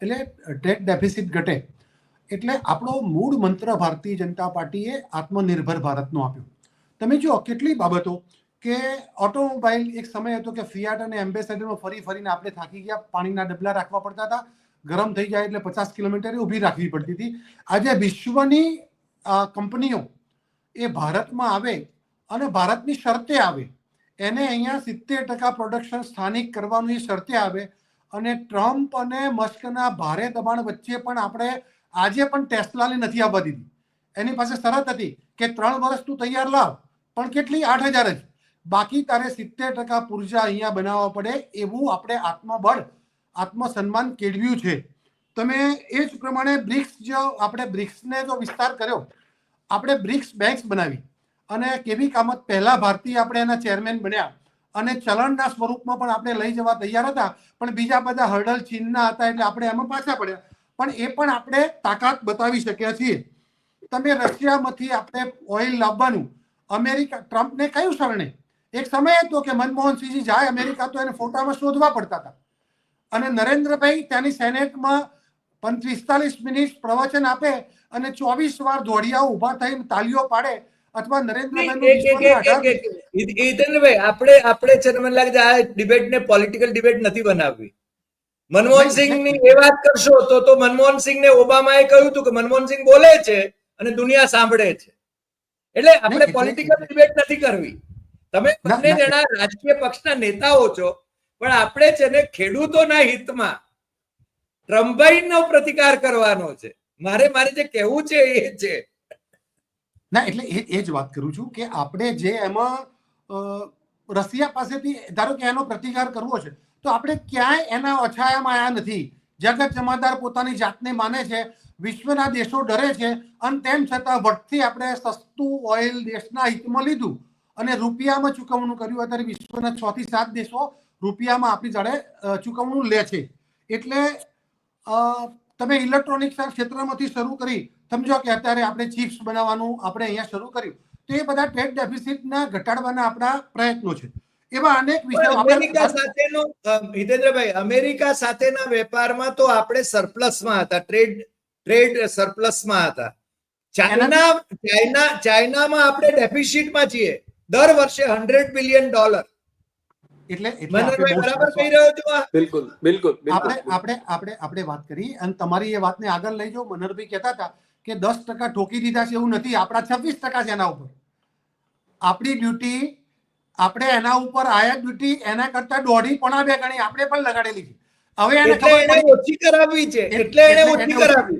[SPEAKER 2] એટલે ટ્રેડ ડેફિસિટ ઘટે. એટલે આપણો મૂળ મંત્ર ભારતીય જનતા પાર્ટીએ આત્મનિર્ભર ભારતનો આપ્યો. તમે જુઓ કેટલી બાબતો કે ઓટોમોબાઈલ એક સમય હતો કે ફિયાટ અને એમ્બેસેડરમાં ફરીને આપણે થાકી ગયા, પાણીના ડબલા રાખવા પડતા હતા, ગરમ થઈ જાય એટલે 50 કિલોમીટરે ઊભી રાખવી પડતી હતી. આજે વિશ્વની કંપનીઓ એ ભારતમાં આવે અને ભારતની શરતે આવે, એને અહીંયા 70% પ્રોડક્શન સ્થાનિક કરવાનું એ શરતે આવે. અને ટ્રમ્પ અને મસ્કના ભારે દબાણ વચ્ચે પણ આપણે આજે પણ ટેસ્લાને નથી આવવા દીધી. એની પાસે શરત હતી કે 3 વર્ષ તું તૈયાર લાવ, પણ કેટલી 8000 જ, બાકી તારે 70% પૂર્જા અહીંયા બનાવવા પડે. એવું આપણે આત્મબળ, આત્મસન્માન કેળવ્યું છે. તમે એ જ પ્રમાણે બ્રિક્સ, જો આપણે બ્રિક્સને જો વિસ્તાર કર્યો, આપણે બ્રિક્સ બેંક્સ બનાવી અને કેવી કામત પહેલા ભારતીય આપણે એના ચેરમેન બન્યા અને ચલણના સ્વરૂપમાં પણ આપણે લઈ જવા તૈયાર હતા, પણ બીજા બધા હર્ડલ ચીનના હતા એટલે આપણે એમાં પાછા પડ્યા. પણ એ પણ આપણે તાકાત બતાવી શક્યા છીએ. તમે રશિયામાંથી આપણે ઓઇલ લાવવાનું, અમેરિકા ટ્રમ્પને કયું શરણે? એક સમય હતો કે મનમોહનસિંહજી જાય અમેરિકા તો એને ફોટામાં શોધવા પડતા હતા અને નરેન્દ્રભાઈ ત્યાંની સેનેટમાં 45 મિનિટ પ્રવચન આપે અને 24 વાર દોડિયાઓ ઉભા થઈને તાલીઓ પાડે અથવા
[SPEAKER 1] હિતેન્દ્રભાઈ આપણે છે ને મને લાગે છે આ ડિબેટને પોલિટિકલ ડિબેટ નથી બનાવવી. મનમોહનસિંહની એ વાત કરશો તો મનમોહનસિંહને ઓબામાએ કહ્યું હતું કે મનમોહનસિંહ બોલે છે અને દુનિયા સાંભળે છે. એટલે આપણે પોલિટિકલ ડિબેટ નથી કરવી. તમે બંને જણા રાજકીય પક્ષના નેતાઓ છો, પણ આપણે છે ને ખેડૂતોના હિતમાં ટ્રમ્પભાઈનો પ્રતિકાર કરવાનો છે. મારે જે કહેવું છે એ છે.
[SPEAKER 2] ના, એટલે એ જ વાત કરું છું કે આપણે જે એમાં રશિયા પાસેથી ધારો કે એનો પ્રતિકાર કરવો છે તો આપણે ક્યાંય એના અછાયામાં આવ્યા નથી. જગત જમાદાર પોતાની જાતને માને છે, વિશ્વના દેશો ડરે છે, અને તેમ છતાં વટથી આપણે સસ્તું ઓઇલ દેશના હિતમાં લીધું અને રૂપિયામાં ચૂકવણું કર્યું. અત્યારે વિશ્વના 6 થી 7 દેશો રૂપિયામાં આપણી જોડે ચૂકવણું લે છે. એટલે તમે ઇલેક્ટ્રોનિક્સ ક્ષેત્રમાંથી શરૂ કરી સમજો કે અત્યારે આપણે ચિપ્સ બનાવવાનું આપણે અહીંયા શરૂ કર્યું, તો એ બધા ટ્રેડ ડેફિસિટના ઘટાડવાના આપણા પ્રયત્નો છે. એવા અનેક વિષયો
[SPEAKER 1] અમેરિકા સાથેનો હિતેન્દ્રભાઈ, અમેરિકા સાથેના વેપારમાં તો આપણે સરપ્લસમાં હતા, ટ્રેડ સરપ્લસમાં હતા. ચાઇનામાં આપણે ડેફિસિટમાં છીએ દર વર્ષે $100 બિલિયન.
[SPEAKER 2] એટલે
[SPEAKER 1] બરાબર કહી રહ્યો છો?
[SPEAKER 3] બિલકુલ બિલકુલ.
[SPEAKER 2] આપણે વાત કરી અને તમારી એ વાતને આગળ લઈ જાઓ. મનહરભાઈ કહેતા હતા કે 10% ઠોકી દીધા છે, એવું નથી. આપણા 26% છે એના ઉપર. આપણી ડ્યુટી આપણે એના ઉપર આયાત ડ્યુટી એના કરતા 1.5 પોણા 2 ગણી આપણે પણ લગાડેલી છે. હવે એને
[SPEAKER 1] ઓછી કરાવવી છે, એટલે એને ઓછી કરાવવી.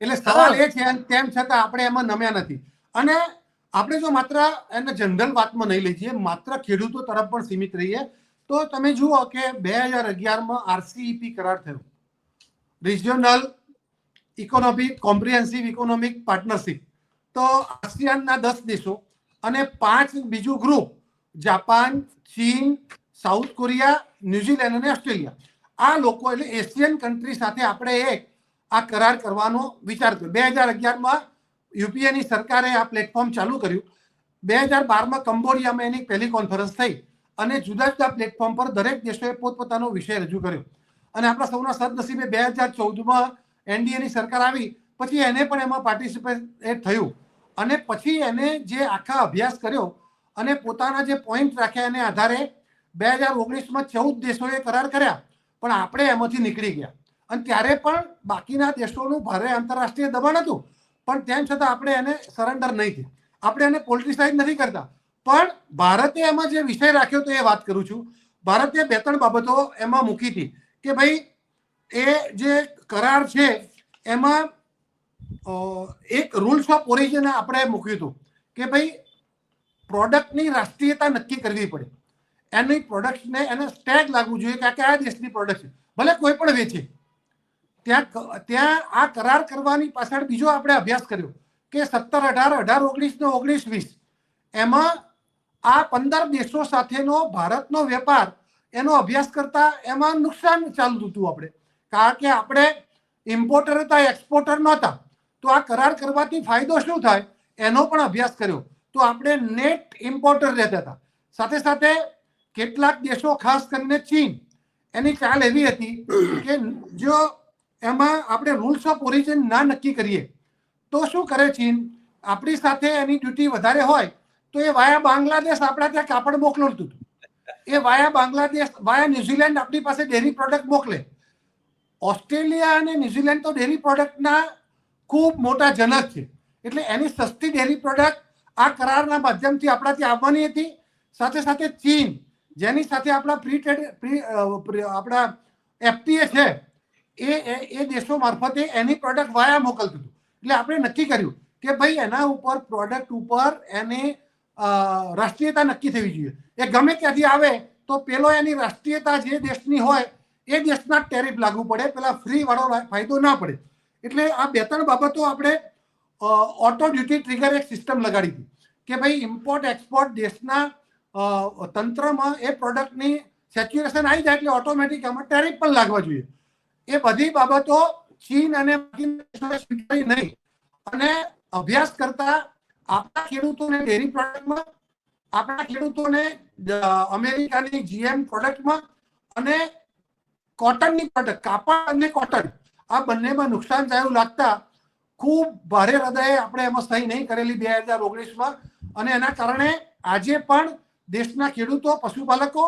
[SPEAKER 2] એટલે સવાલ એ છે, તેમ છતાં આપણે એમાં નમ્યા નથી. અને આપણે જો માત્ર એને જનરલ વાતમાં નહીં લઈ જઈએ, માત્ર ખેડૂતો તરફ પણ સીમિત રહીએ, તો તમે જુઓ કે 2011માં RCEP કરાર થયો, regional economic comprehensive economic partnership. તો આસિયાનના 10 દેશો અને 5 બીજું ગ્રુપ, જાપાન, ચીન, સાઉથ કોરિયા, ન્યુઝીલેન્ડ અને ઓસ્ટ્રેલિયા, આ લોકો એટલે એશિયન કન્ટ્રી સાથે આપણે એક આ કરાર કરવાનો વિચાર કર્યો. 2011માં યુપીએની સરકારે આ પ્લેટફોર્મ ચાલુ કર્યું. 2012માં કંબોડિયામાં એની પહેલી કોન્ફરન્સ થઈ અને જુદા જુદા પ્લેટફોર્મ પર દરેક દેશોએ પોતપોતાનો વિષય રજૂ કર્યો. અને આપણા સૌના સદનસીબે 2014માં એનડીએની સરકાર આવી, પછી એને પણ એમાં પાર્ટિસિપેટ થયું અને પછી એને જે આખા અભ્યાસ કર્યો અને પોતાના જે પોઈન્ટ રાખ્યા એને આધારે 2019માં 14 દેશોએ કરાર કર્યા, પણ આપણે એમાંથી નીકળી ગયા. અને ત્યારે પણ બાકીના દેશોનું ભારે આંતરરાષ્ટ્રીય દબાણ હતું, પણ તેમ છતાં આપણે એને સરેન્ડર નહીં થયા. આપણે એને પોલિટિસાઇઝ નથી કરતા, પણ ભારતે એમાં જે વિષય રાખ્યો તો એ વાત કરું છું. ભારતે 2-3 બાબતો એમાં મૂકી હતી કે ભાઈ એ જે કરાર છે એમાં એક રૂલ્સ ઓફ ઓરિજિન આપણે મૂક્યું હતું કે ભાઈ પ્રોડક્ટની રાષ્ટ્રીયતા નક્કી કરવી પડે. એની પ્રોડક્ટને એને સ્ટેગ લાગવું જોઈએ કે કયા દેશની પ્રોડક્ટ છે, ભલે કોઈ પણ વેચે. ત્યાં આ કરાર કરવાની પાછળ બીજો આપણે અભ્યાસ કર્યો કે 17, 18, 19 ને 19, 20 એમાં આ 15 દેશો સાથેનો ભારતનો વેપાર એનો અભ્યાસ કરતા એમાં નુકસાન ચાલતું હતું આપણે, કારણ કે આપણે ઇમ્પોર્ટર હતા, એક્સપોર્ટર નહોતા. તો આ કરાર કરવાથી ફાયદો શું થાય એનો પણ અભ્યાસ કર્યો. તો આપણે નેટ ઇમ્પોર્ટર રહેતા હતા. સાથે સાથે કેટલાક દેશો, ખાસ કરીને ચીન, એની ચાલ એવી હતી કે જો એમાં આપણે રૂલ્સ ઓફ ઓરિજિન ના નક્કી કરીએ તો શું કરે ચીન, આપણી સાથે એની ડ્યુટી વધારે હોય તો એ વાયા બાંગ્લાદેશ આપણા ત્યાં કાપડ મોકલતું હતું. એ વાયા બાંગ્લાદેશ, વાયા ન્યુઝીલેન્ડ આપણી પાસે ડેરી પ્રોડક્ટ મોકલે. ઓસ્ટ્રેલિયા અને ન્યુઝીલેન્ડ તો ડેરી પ્રોડક્ટના ખૂબ મોટા જનક છે. એટલે એની સસ્તી ડેરી પ્રોડક્ટ આ કરારના માધ્યમથી આપણા ત્યાં આવવાની હતી. સાથે સાથે ચીન, જેની સાથે આપણા આપણા FTA છે, એ દેશો મારફતે એની પ્રોડક્ટ વાયા મોકલતું હતું. એટલે આપણે નક્કી કર્યું કે ભાઈ એના ઉપર પ્રોડક્ટ ઉપર એની રાષ્ટ્રીયતા નક્કી થવી જોઈએ. એ ગમે ત્યાંથી આવે તો પેલો એની રાષ્ટ્રીયતા જે દેશની હોય એ દેશના ટેરિફ લાગુ પડે, પેલા ફ્રી વાળો ફાયદો ના પડે. એટલે આ 2-3 બાબતો આપણે ઓટો ડ્યુટી ટ્રિગર એક સિસ્ટમ લગાડી હતી કે ભાઈ ઇમ્પોર્ટ એક્સપોર્ટ દેશના તંત્રમાં એ પ્રોડક્ટની સેચ્યુરેશન આવી જાય એટલે ઓટોમેટિક એમાં ટેરિફ પણ લાગવા જોઈએ. એ બધી બાબતો ચીન અને સ્વીકારી નહીં અને અભ્યાસ કરતા આપણા ખેડૂતોને ડેરી પ્રોડક્ટમાં, આપણા ખેડૂતોને અમેરિકાની GM પ્રોડક્ટમાં અને કોટનની પ્રોડક્ટ, કાપડ અને કોટન, આ બંનેમાં નુકસાન થયું લાગતા ખૂબ ભારે હૃદયે આપણે એમાં સહી નહીં કરેલી 2019માં. અને એના કારણે આજે પણ દેશના ખેડૂતો, પશુપાલકો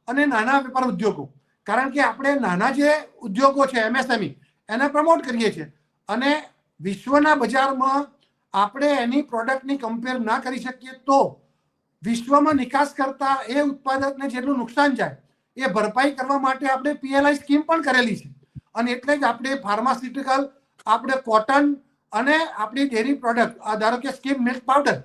[SPEAKER 2] અને નાના વેપાર ઉદ્યોગો, કારણ કે આપણે નાના જે ઉદ્યોગો છે MSME એને પ્રમોટ કરીએ છીએ અને વિશ્વના બજારમાં આપણે એની પ્રોડક્ટની કમ્પેર ના કરી શકીએ તો વિશ્વમાં નિકાસ કરતા એ ઉત્પાદકને જેટલું નુકસાન જાય એ ભરપાઈ કરવા માટે આપણે PLI સ્કીમ પણ કરેલી છે. અને એટલે જ આપણે ફાર્માસ્યુટિકલ, આપણે કોટન અને આપણી ડેરી પ્રોડક્ટ, ધારો કે સ્કીમ મિલ્ક પાવડર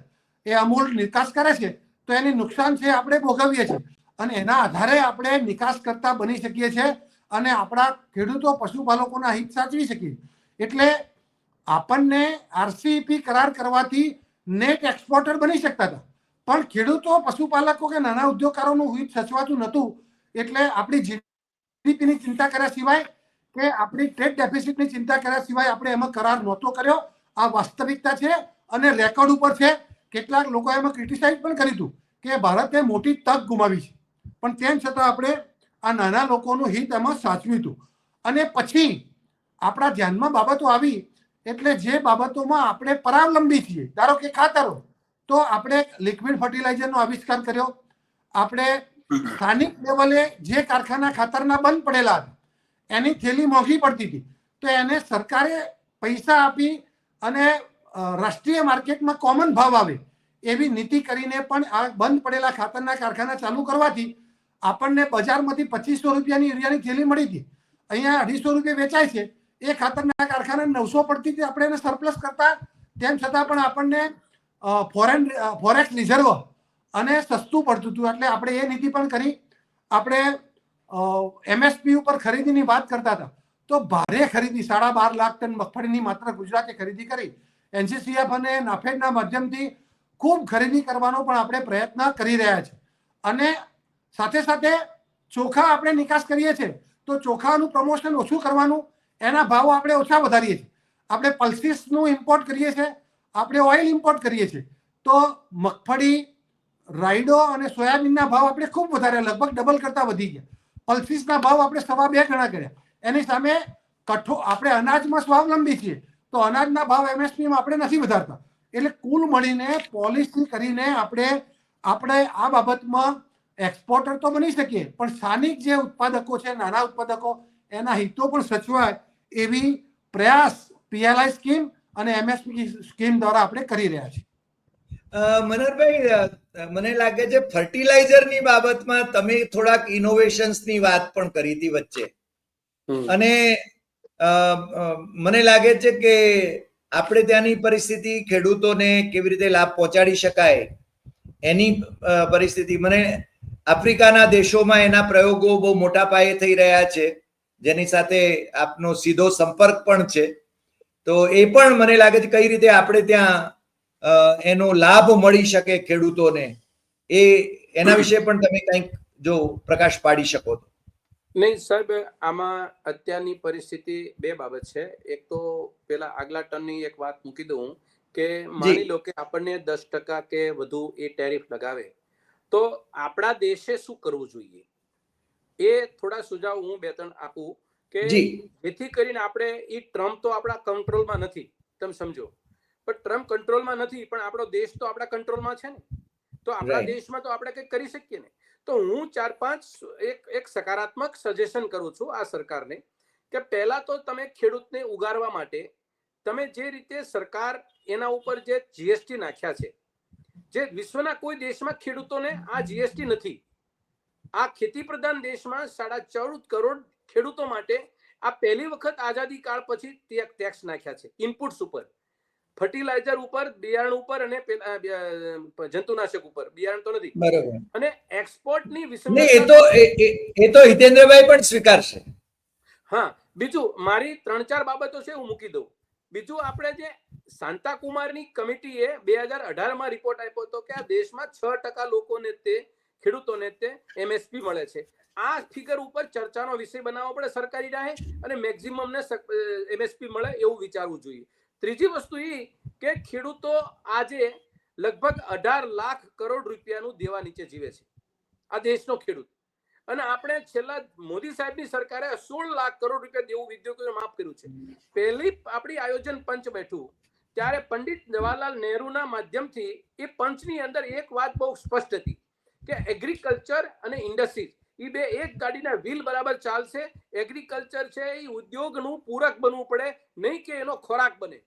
[SPEAKER 2] એ અમૂલ નિકાસ કરે છે, તો એની નુકસાન છે આપણે ભોગવીએ છીએ અને એના આધારે આપણે નિકાસ કરતા બની શકીએ છીએ અને આપણા ખેડૂતો પશુપાલકોના હિત સાચવી શકીએ. એટલે આપણને આરસીઈપી કરાર કરવાથી નેટ એક્સપોર્ટર બની શકતા હતા, પણ ખેડૂતો પશુપાલકો કે નાના ઉદ્યોગકારોનું હિત સચવાતું નહોતું. એટલે આપણી જીડીપીની ચિંતા કર્યા સિવાય કે આપણી ટ્રેડ ડેફિસિટની ચિંતા કર્યા સિવાય આપણે એમાં કરાર નહોતો કર્યો. આ વાસ્તવિકતા છે અને રેકોર્ડ ઉપર છે. કેટલાક લોકો એમાં ક્રિટિસાઇઝ પણ કર્યું હતું કે ભારતે મોટી તક ગુમાવી છે, પણ તેમ છતાં આપણે આ નાના લોકોનું હિત એમાં સાચવ્યું હતું. અને પછી આપણા ધ્યાનમાં બાબતો આવી એટલે જે બાબતોમાં આપણે પરાવલંબી છીએ, ધારો કે ખાતરો, તો આપણે લિક્વિડ ફર્ટિલાઇઝરનો આવિષ્કાર કર્યો. આપણે સ્થાનિક લેવલે જે કારખાના ખાતરના બંધ પડેલા હતા એની થેલી મોંઘી પડતી હતી, તો એને સરકારે પૈસા આપી અને રાષ્ટ્રીય માર્કેટમાં કોમન ભાવ આવે એવી નીતિ કરીને પણ આ બંધ પડેલા ખાતરના કારખાના ચાલુ કરવાથી આપણને બજારમાંથી 2500 રૂપિયાની યુરિયાની થેલી મળી હતી, અહીંયા 250 રૂપિયા વેચાય છે. એ ખાતરના કારખાના 900 પડતી હતી, આપણે એને સરપ્લસ કરતા. તેમ છતાં પણ આપણને ફોરેક્સ રિઝર્વ અને સસ્તું પડતું હતું, એટલે આપણે એ નીતિ પણ કરી. આપણે એમએસપી ઉપર ખરીદીની વાત કરતા હતા, તો ભારે ખરીદી 12.5 લાખ ટન મગફળીની માત્ર ગુજરાતે ખરીદી કરી. એનસીસીએફ અને નાફેડના માધ્યમથી ખૂબ ખરીદી કરવાનો પણ આપણે પ્રયત્ન કરી રહ્યા છીએ. અને સાથે સાથે ચોખા આપણે નિકાસ કરીએ છીએ, તો ચોખાનું પ્રમોશન ઓછું કરવાનું, એના ભાવ આપણે ઓછા વધારીએ છીએ. આપણે પલ્સીસનું ઇમ્પોર્ટ કરીએ છીએ, આપણે ઓઇલ ઇમ્પોર્ટ કરીએ છીએ, તો મગફળી, રાયડો અને સોયાબીનના ભાવ આપણે ખૂબ વધાર્યા, લગભગ ડબલ કરતાં વધી ગયા. પલ્સીસના ભાવ આપણે 2.5 ગણા કર્યા. એની સામે આપણે અનાજમાં સ્વાવલંબી છીએ, તો અનાજના ભાવ એમએસપીમાં આપણે નથી વધારતા. એટલે કુલ મળીને પોલિસી કરીને આપણે આ બાબતમાં એક્સપોર્ટર તો બની શકીએ, પણ સ્થાનિક જે ઉત્પાદકો છે, નાના ઉત્પાદકો, એના હિતો પણ સચવાય એવી પ્રયાસ પીએલઆઈ સ્કીમ અને એમએસપી સ્કીમ દ્વારા આપણે કરી રહ્યા છીએ.
[SPEAKER 1] મનોહરભાઈ, મને લાગે છે ફર્ટિલાઇઝરની બાબતમાં તમે થોડાક ઇનોવેશન્સની વાત પણ કરી હતી વચ્ચે, અને મને લાગે છે કે આપણે ત્યાંની પરિસ્થિતિ, ખેડૂતોને કેવી રીતે લાભ પહોંચાડી શકાય એની પરિસ્થિતિ, મને આફ્રિકાના દેશોમાં એના પ્રયોગો બહુ મોટા પાયે થઈ રહ્યા છે, જેની સાથે આપનો સીધો સંપર્ક પણ છે. તો એ પણ મને લાગે છે કઈ રીતે આપણે ત્યાં એનો લાભ મળી શકે ખેડૂતોને, એના વિશે પણ તમે કંઈક જો પ્રકાશ પાડી શકો તો.
[SPEAKER 3] નહીં સાહેબ, આમાં અત્યારની પરિસ્થિતિ બે બાબત છે. એક તો પેલા આગલા ટર્નની એક વાત મૂકી દઉં કે માની લો કે આપણને 10% કે વધુ એ ટેરિફ લગાવે, તો આપણા દેશે શું કરવું જોઈએ એ થોડા સુઝાવ હું 2-3 આપું કે જેથી કરીને આપણે એ ટ્રમ્પ તો આપણા કંટ્રોલમાં નથી, તમે સમજો, પણ ટ્રમ્પ કંટ્રોલમાં નથી, પણ આપણો દેશ તો આપણા કંટ્રોલમાં છે ને, તો આપણા દેશમાં તો આપણે કંઈક કરી શકીએ ને. તો હું 4-5 એક સકારાત્મક સજેશન કરું છું આ સરકારને કે પહેલા તો તમે ખેડૂતને ઉગારવા માટે તમે જે રીતે સરકાર એના ઉપર જે જીએસટી નાખ્યા છે, જે વિશ્વના કોઈ દેશમાં ખેડૂતોને આ જીએસટી નથી. આ ખેતી પ્રધાન દેશમાં 14.5 કરોડ ખેડૂતો માટે આ પહેલી વખત આઝાદી કાળ પછી ટેક્સ નાખ્યા છે ઇનપુટ્સ ઉપર, ફર્ટિલાઇઝર ઉપર, બિયારણ ઉપર અને જંતુનાશક ઉપર. બિયારણ તો નથી,
[SPEAKER 1] બરોબર.
[SPEAKER 3] અને એક્સપોર્ટની
[SPEAKER 1] એ તો હિતેન્દ્રભાઈ પણ સ્વીકારશે.
[SPEAKER 3] હા, બીજું મારી 3-4 બાબતો છે, હું મૂકી દઉં. બીજું, આપણે જે શાંતાકુમારની કમિટીએ 2018માં રિપોર્ટ આપ્યો હતો કે આ દેશમાં 6% લોકોને ખેડૂતોને એમએસપી મળે છે. આ ફિગર ઉપર ચર્ચાનો વિષય બનાવવો પડે સરકારી રાહે, અને મેક્સિમમ ને એમએસપી મળે એવું વિચારવું જોઈએ. ત્રીજી વસ્તુ એ કે ખેડૂતો આજે લગભગ 18 લાખ કરોડ રૂપિયાનું દેવા નીચે જીવે છે આ દેશનો ખેડૂત, અને આપણે છેલ્લા મોદી સાહેબની સરકારે 16 લાખ કરોડ રૂપિયા દેવું ઉદ્યોગોને માફ કર્યું છે. પહેલી આપણી આયોજન પંચ બેઠું ત્યારે પંડિત જવાહરલાલ નહેરુના માધ્યમથી એ પંચની અંદર એક વાત બહુ સ્પષ્ટ હતી કે એગ્રીકલ્ચર અને ઇન્ડસ્ટ્રીઝ એ બે એક ગાડીના વ્હીલ બરાબર ચાલશે. એગ્રીકલ્ચર છે એ ઉદ્યોગનું પૂરક બનવું પડે, નહીં કે એનો ખોરાક બને.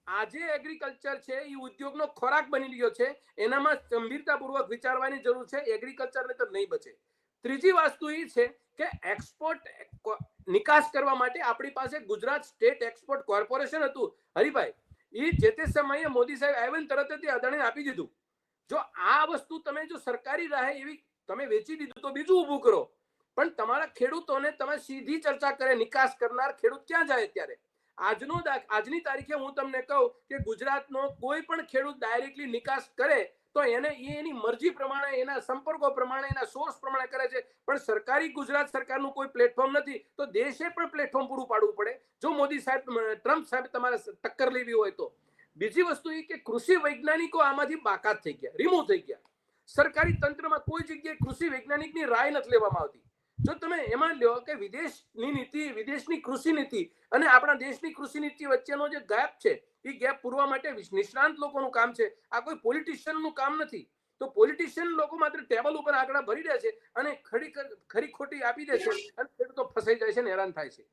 [SPEAKER 3] આજે એગ્રીકલ્ચર છે એ ઉદ્યોગનો ખોરાક બની રહ્યો છે, એનામાં ગંભીરતાપૂર્વક વિચારવાની જરૂર છે. એગ્રીકલ્ચરને તો નહીં બચે. ત્રીજી વસ્તુ એ છે કે એક્સપોર્ટ નિકાસ કરવા માટે આપણી પાસે ગુજરાત સ્ટેટ એક્સપોર્ટ કોર્પોરેશન હતું. હરિભાઈ, એ જે તે સમયે મોદી સાહેબ આવ્યા તરત જ અદાણીને આપી દીધું. જો આ વસ્તુ તમે જો સરકારી રાહે એવી તમે વેચી દીધું તો બીજું ઊભું કરો, પણ તમારા ખેડૂતોને તમે સીધી ચર્ચા કરે, નિકાસ કરનાર ખેડૂત ક્યાં જાય? અત્યારે આજની તારીખે હું તમને કહું કે ગુજરાતનો કોઈ પણ ખેડૂત ડાયરેક્ટલી નિકાસ કરે તો એની મરજી પ્રમાણે, એના સંપર્કો પ્રમાણે, એના સોર્સ પ્રમાણે કરે છે, પણ સરકારી ગુજરાત સરકારનું કોઈ પ્લેટફોર્મ નથી, તો દેશે પણ પ્લેટફોર્મ પૂરું પાડવું પડે જો મોદી સાહેબ, ટ્રમ્પ સાહેબ તમારે ટક્કર લેવી હોય તો. બીજી વસ્તુ એ કે કૃષિ વૈજ્ઞાનિકો આમાંથી બાકાત થઈ ગયા, રિમૂવ થઈ ગયા. સરકારી તંત્રમાં કોઈ જગ્યાએ કૃષિ વૈજ્ઞાનિકની રાય નથી લેવામાં આવતી. જો તમે એમાં લ્યો કે વિદેશની નીતિ, વિદેશની કૃષિ નીતિ અને આપણા દેશની કૃષિ નીતિ વચ્ચેનો જે ગેપ છે, એ ગેપ પૂરવા માટે નિષ્ણાંત લોકોનું કામ છે. આ કોઈ પોલિટિશિયનનું કામ નથી. તો પોલિટિશિયન લોકો માત્ર ટેબલ ઉપર આંકડા ભરી દે છે અને ખરી ખોટી આપી દે છે અને ખેડૂતો ફસાઈ જાય છે ને હેરાન થાય છે.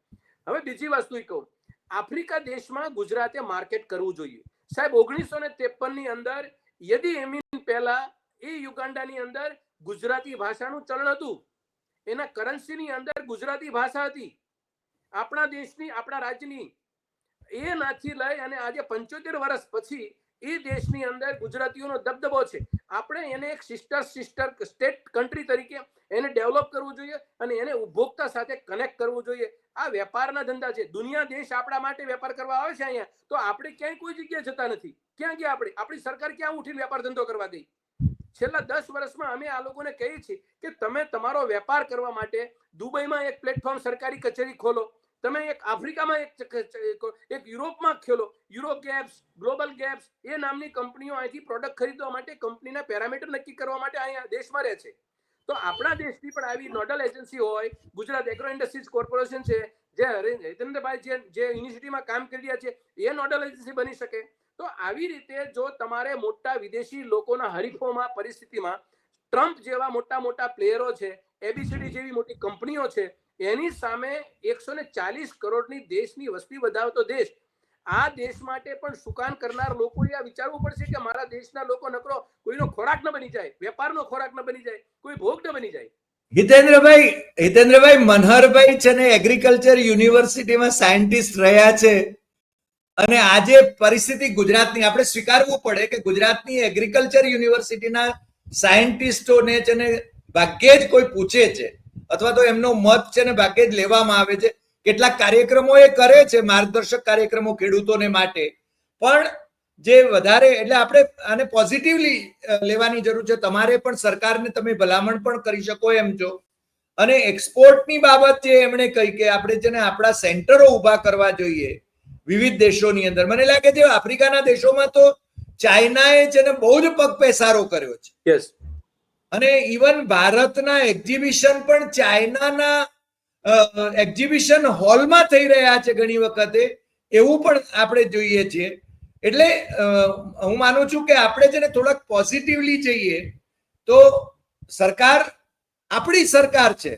[SPEAKER 3] હવે બીજી વસ્તુ એ કહું, આફ્રિકા દેશમાં ગુજરાતે માર્કેટ કરવું જોઈએ. સાહેબ 1953 ની અંદર યદી એમીન પહેલા એ યુગાન્ડાની અંદર ગુજરાતી ભાષાનું ચલણ હતું. એના કરન્સીની અંદર ગુજરાતી ભાષા હતી. આપણા દેશની, આપણા રાજ્યની એ નાથી લઈ અને આજે 75 વર્ષ પછી એ દેશની અંદર ગુજરાતીઓનો દબદબો છે. આપણે એને એક સિસ્ટર સ્ટેટ કન્ટ્રી તરીકે એને ડેવલપ કરવું જોઈએ અને એને ઉપભોક્તા સાથે કનેક્ટ કરવું જોઈએ. આ વેપારના ધંધા છે. દુનિયા દેશ આપણા માટે વેપાર કરવા આવે છે અહીંયા, તો આપણે ક્યાંય કોઈ જગ્યાએ જતા નથી. ક્યાં ગયા આપણે? આપણી સરકાર ક્યાં ઉઠીને વેપાર ધંધો કરવા ગઈ? છેલ્લા 10 વર્ષમાં અમે આ લોકોને કહીએ છીએ કે તમે તમારો વેપાર કરવા માટે દુબઈમાં એક પ્લેટફોર્મ, સરકારી કચેરી ખોલો. તમે એક આફ્રિકામાં એક યુરોપમાં ખોલો. યુરો ગેપ્સ, ગ્લોબલ ગેપ્સ એ નામની કંપનીઓ અહીંથી પ્રોડક્ટ ખરીદવા માટે, કંપનીના પેરામીટર નક્કી કરવા માટે અહીંયા દેશમાં રહે છે. તો આપણા દેશની પણ આવી નોડલ એજન્સી હોય. ગુજરાત એગ્રો ઇન્ડસ્ટ્રીઝ કોર્પોરેશન છે, જે હિતેન્દ્રભાઈ જે યુનિવર્સિટીમાં કામ કરી રહ્યા છે, એ નોડલ એજન્સી બની શકે. તો આવી રીતે જો તમારે મોટા વિદેશી લોકોના હરીફોમાં પરિસ્થિતિમાં ટ્રમ્પ જેવા મોટા પ્લેયરો છે, એબીસીડી જેવી મોટી કંપનીઓ છે, એની સામે 140 કરોડની દેશની વસ્તી વધારતો દેશ, આ દેશ માટે પણ સુકાન કરનાર લોકોએ આ વિચારવું પડશે કે મારા દેશના લોકો નકરો કોઈનો ખોરાક ન બની જાય, વેપારનો ખોરાક ન બની જાય, કોઈ ભોગ ન બની જાય.
[SPEAKER 1] હિતેન્દ્રભાઈ મનહરભાઈ છે ને એગ્રીકલ્ચર યુનિવર્સિટીમાં સાયન્ટિસ્ટ રહ્યા છે અને આજે પરિસ્થિતિ ગુજરાતની આપણે સ્વીકારવું પડે કે ગુજરાતની એગ્રીકલ્ચર યુનિવર્સિટીના સાયન્ટિસ્ટોને છે ને ભાગ્યે જ કોઈ પૂછે છે અથવા તો એમનો મત છે ને ભાગ્યે જ લેવામાં આવે છે. કેટલાક કાર્યક્રમો એ કરે છે, માર્ગદર્શક કાર્યક્રમો ખેડૂતોને માટે, પણ જે વધારે એટલે આપણે આને પોઝિટિવલી લેવાની જરૂર છે. તમારે પણ સરકારને તમે ભલામણ પણ કરી શકો એમ છો. અને એક્સપોર્ટની બાબત જે એમણે કહી કે આપણે છે ને આપણા સેન્ટરો ઉભા કરવા જોઈએ વિવિધ દેશોની અંદર. મને લાગે છે આફ્રિકાના દેશોમાં તો ચાઇનાએ છે ને બહુ જ પગ પેસારો કર્યો છે.
[SPEAKER 3] યસ.
[SPEAKER 1] અને ઇવન ભારતના એક્ઝિબિશન પણ ચાઇનાના એક્ઝિબિશન હોલમાં થઈ રહ્યા છે ઘણી વખતે, એવું પણ આપણે જોઈએ છીએ. એટલે હું માનું છું કે આપણે છે ને થોડાક પોઝિટિવલી જઈએ તો સરકાર આપણી સરકાર છે.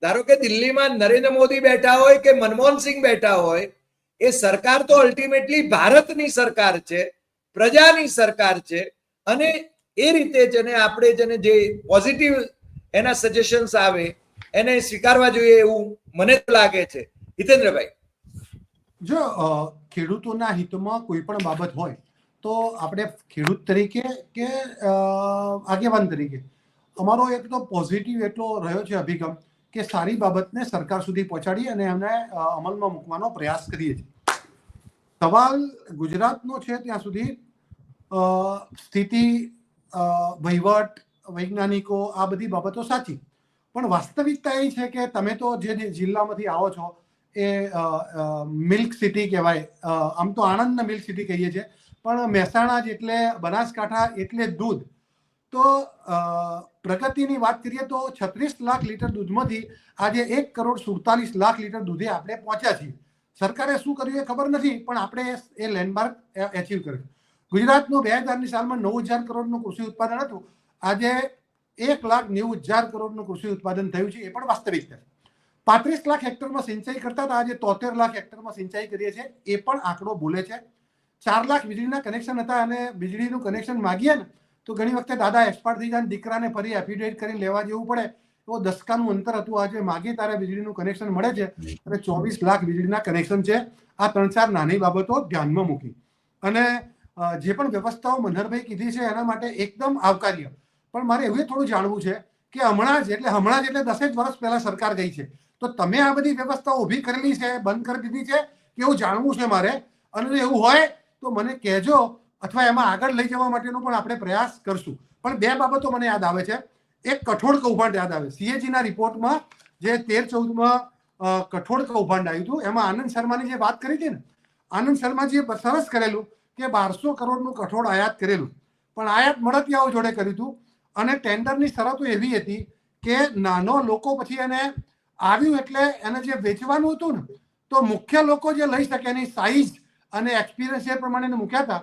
[SPEAKER 1] ધારો કે દિલ્હીમાં નરેન્દ્ર મોદી બેઠા હોય કે મનમોહનસિંહ બેઠા હોય, એ સરકાર તો અલ્ટિમેટલી ભારતની સરકાર છે, પ્રજાની સરકાર છે. અને એ રીતે છે ને આપણે છે ને જે પોઝિટિવ એના સજેશન્સ આવે એને સ્વીકારવા જોઈએ એવું મને લાગે છે. હિતેન્દ્રભાઈ,
[SPEAKER 2] જો ખેડૂતોના હિતમાં કોઈ પણ બાબત હોય તો આપણે ખેડૂત તરીકે કે આગેવાન તરીકે અમારો એક તો પોઝિટિવ એટલો રહ્યો છે અભિગમ કે સારી બાબતને સરકાર સુધી પહોંચાડી અને એમને અમલમાં મૂકવાનો પ્રયાસ કરીએ છીએ. સવાલ ગુજરાતનો છે ત્યાં સુધી સ્થિતિ, વહીવટ, વૈજ્ઞાનિકો આ બધી બાબતો સાચી, પણ વાસ્તવિકતા એ છે કે તમે તો જે જિલ્લામાંથી આવો છો એ મિલ્ક સિટી કહેવાય. આમ તો આણંદને મિલ્ક સિટી કહીએ છીએ, પણ મહેસાણા જેટલે, બનાસકાંઠા એટલે દૂધ. તો પ્રગતિની વાત કરીએ તો 36 લાખ લીટર દૂધમાંથી આજે 1,47,00,000 લીટર દૂધે આપણે પહોંચ્યા છીએ. સરકારે શું કર્યું એ ખબર નથી, પણ આપણે એ લેન્ડમાર્ક એચીવ કર્યું. ગુજરાતનું 2000ની સાલમાં 9,000 કરોડનું કૃષિ ઉત્પાદન હતું, આજે 1,90,000 કરોડનું કૃષિ ઉત્પાદન થયું છે. એ પણ વાસ્તવિકતા છે. 35 લાખ હેક્ટરમાં સિંચાઈ કરતા હતા, આજે 73 લાખ હેક્ટરમાં સિંચાઈ કરીએ છીએ. એ પણ આંકડો બોલે છે. 4 લાખ વીજળીના કનેક્શન હતા અને વીજળીનું કનેક્શન માગીએ ને તો ઘણી વખતે દાદા એક્સપાયર થઈ જાય, દીકરાને ફરી એફિડેવિટ કરીને લેવા જવું પડે. તો 10કાનું અંતર હતું. આજે માગીએ તારે વીજળીનું કનેક્શન મળે છે અને 24 લાખ વીજળીના કનેક્શન છે. આ 3-4 નાની બાબતો ધ્યાનમાં મૂકી અને જે પણ વ્યવસ્થાઓ મનહરભાઈ કીધી છે એના માટે એકદમ આવકાર્ય. પણ મારે એવું થોડું જાણવું છે કે હમણાં જ એટલે 10 જ વર્ષ પહેલા સરકાર ગઈ છે, તો તમે આ બધી વ્યવસ્થાઓ ઊભી કરેલી છે, બંધ કરી દીધી છે કે એવું જાણવું છે મારે. અને એવું હોય તો મને કહેજો, અથવા એમાં આગળ લઈ જવા માટેનો પણ આપણે પ્રયાસ કરશું. પણ 2 બાબતો મને યાદ આવે છે. એક કઠોળ કૌભાંડ યાદ આવે. CAG ના રિપોર્ટમાં જે 13-14માં કઠોળ કૌભાંડ આવ્યું હતું, એમાં આનંદ શર્માની જે વાત કરી હતી ને, આનંદ શર્માજીએ સરસ કરેલું કે 1200 કરોડનું કઠોળ આયાત કરેલું, પણ આયાત મળતિયાઓ જોડે કર્યું હતું. અને ટેન્ડરની શરતો એવી હતી કે નાનો લોકો પછી એને આવ્યું એટલે એને જે વેચવાનું હતું ને, તો મુખ્ય લોકો જે લઈ શકે એની સાઈઝ અને એક્સપિરિયન્સ એ પ્રમાણે મૂક્યા હતા,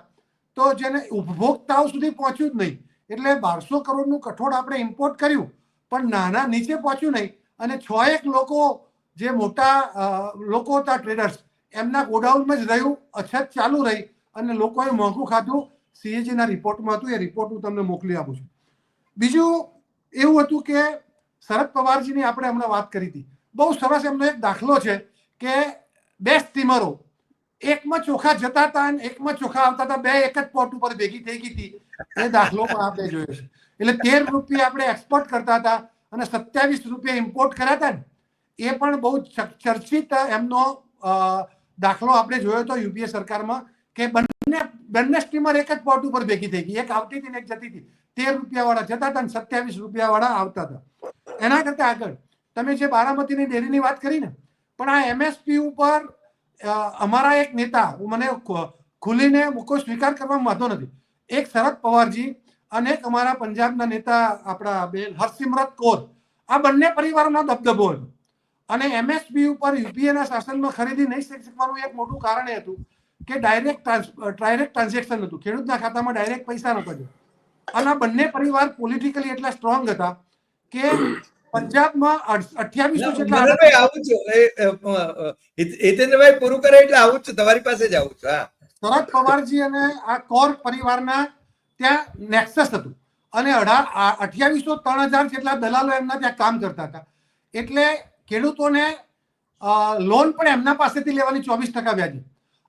[SPEAKER 2] તો જેને ઉપભોક્તાઓ સુધી પહોંચ્યું જ નહીં. એટલે 1200 કરોડનું કઠોળ આપણે ઇમ્પોર્ટ કર્યું, પણ નાના નીચે પહોંચ્યું નહીં. અને 6-1 લોકો જે મોટા લોકો હતા ટ્રેડર્સ, એમના ગોડાઉનમાં જ રહ્યું, અછત ચાલુ રહી અને લોકોએ મોંઘું ખાધું. CAG ના રિપોર્ટમાં હતું, એ રિપોર્ટ હું તમને મોકલી આપું છું. બીજું એવું હતું કે શરદ પવારજીની આપણે હમણાં વાત કરી હતી, બહુ સરસ એમનો એક દાખલો છે કે 2 સ્ટીમરો એકમાં ચોખા જતા હતા અને એકમાં ચોખા આવતા હતા, 2 એક જ પોર્ટ ઉપર ભેગી થઈ ગઈ હતી. એ દાખલો પણ આપણે જોયો છે. એટલે 13 રૂપિયા આપણે એક્સપોર્ટ કરતા હતા અને 27 રૂપિયા ઇમ્પોર્ટ કર્યા હતા ને, એ પણ બહુ ચર્ચિત એમનો દાખલો આપણે જોયો હતો યુપીએ સરકારમાં, કે બંને સ્ટીમર એક જ પોર્ટ ઉપર ભેગી થઈ ગઈ, એક આવતી હતી ને એક જતી હતી. 13 રૂપિયા વાળા જતા હતા અને 27 રૂપિયા વાળા આવતા હતા. એના કરતા આગળ તમે જે બારામતીની ડેરીની વાત કરી ને, પણ આ MSP ઉપર અમારા એક નેતા, મને ખુલીને કોઈ સ્વીકાર કરવામાં વાંધો નથી, એક શરદ પવારજી અને એક અમારા પંજાબના નેતા આપણા બેન હરસિમરત કૌર, આ બંને પરિવારનો દબદબો હતો. અને MSP ઉપર યુપીએના શાસનમાં ખરીદી નહીં શકવાનું એક મોટું કારણ એ હતું કે ડાયરેક્ટ ટ્રાન્ઝેક્શન હતું, ખેડૂતના ખાતામાં ડાયરેક્ટ પૈસા નહોતા જતા. અને આ બંને પરિવાર પોલિટિકલી એટલા સ્ટ્રોંગ હતા કે પંજાબમાં 2800 જેટલા
[SPEAKER 1] મનહરભાઈ આવું છું, હિતેન્દ્રભાઈ પૂરું કરે એટલે આવું છું, તમારી પાસે જ આવું છું. હા,
[SPEAKER 2] શરદ પવારજી અને આ કૌર પરિવારના ત્યાં નેક્સસ હતું અને 2800-3000 જેટલા દલાલો એમના ત્યાં કામ કરતા હતા. એટલે ખેડૂતોને લોન પણ એમના પાસેથી લેવાની 24% વ્યાજે,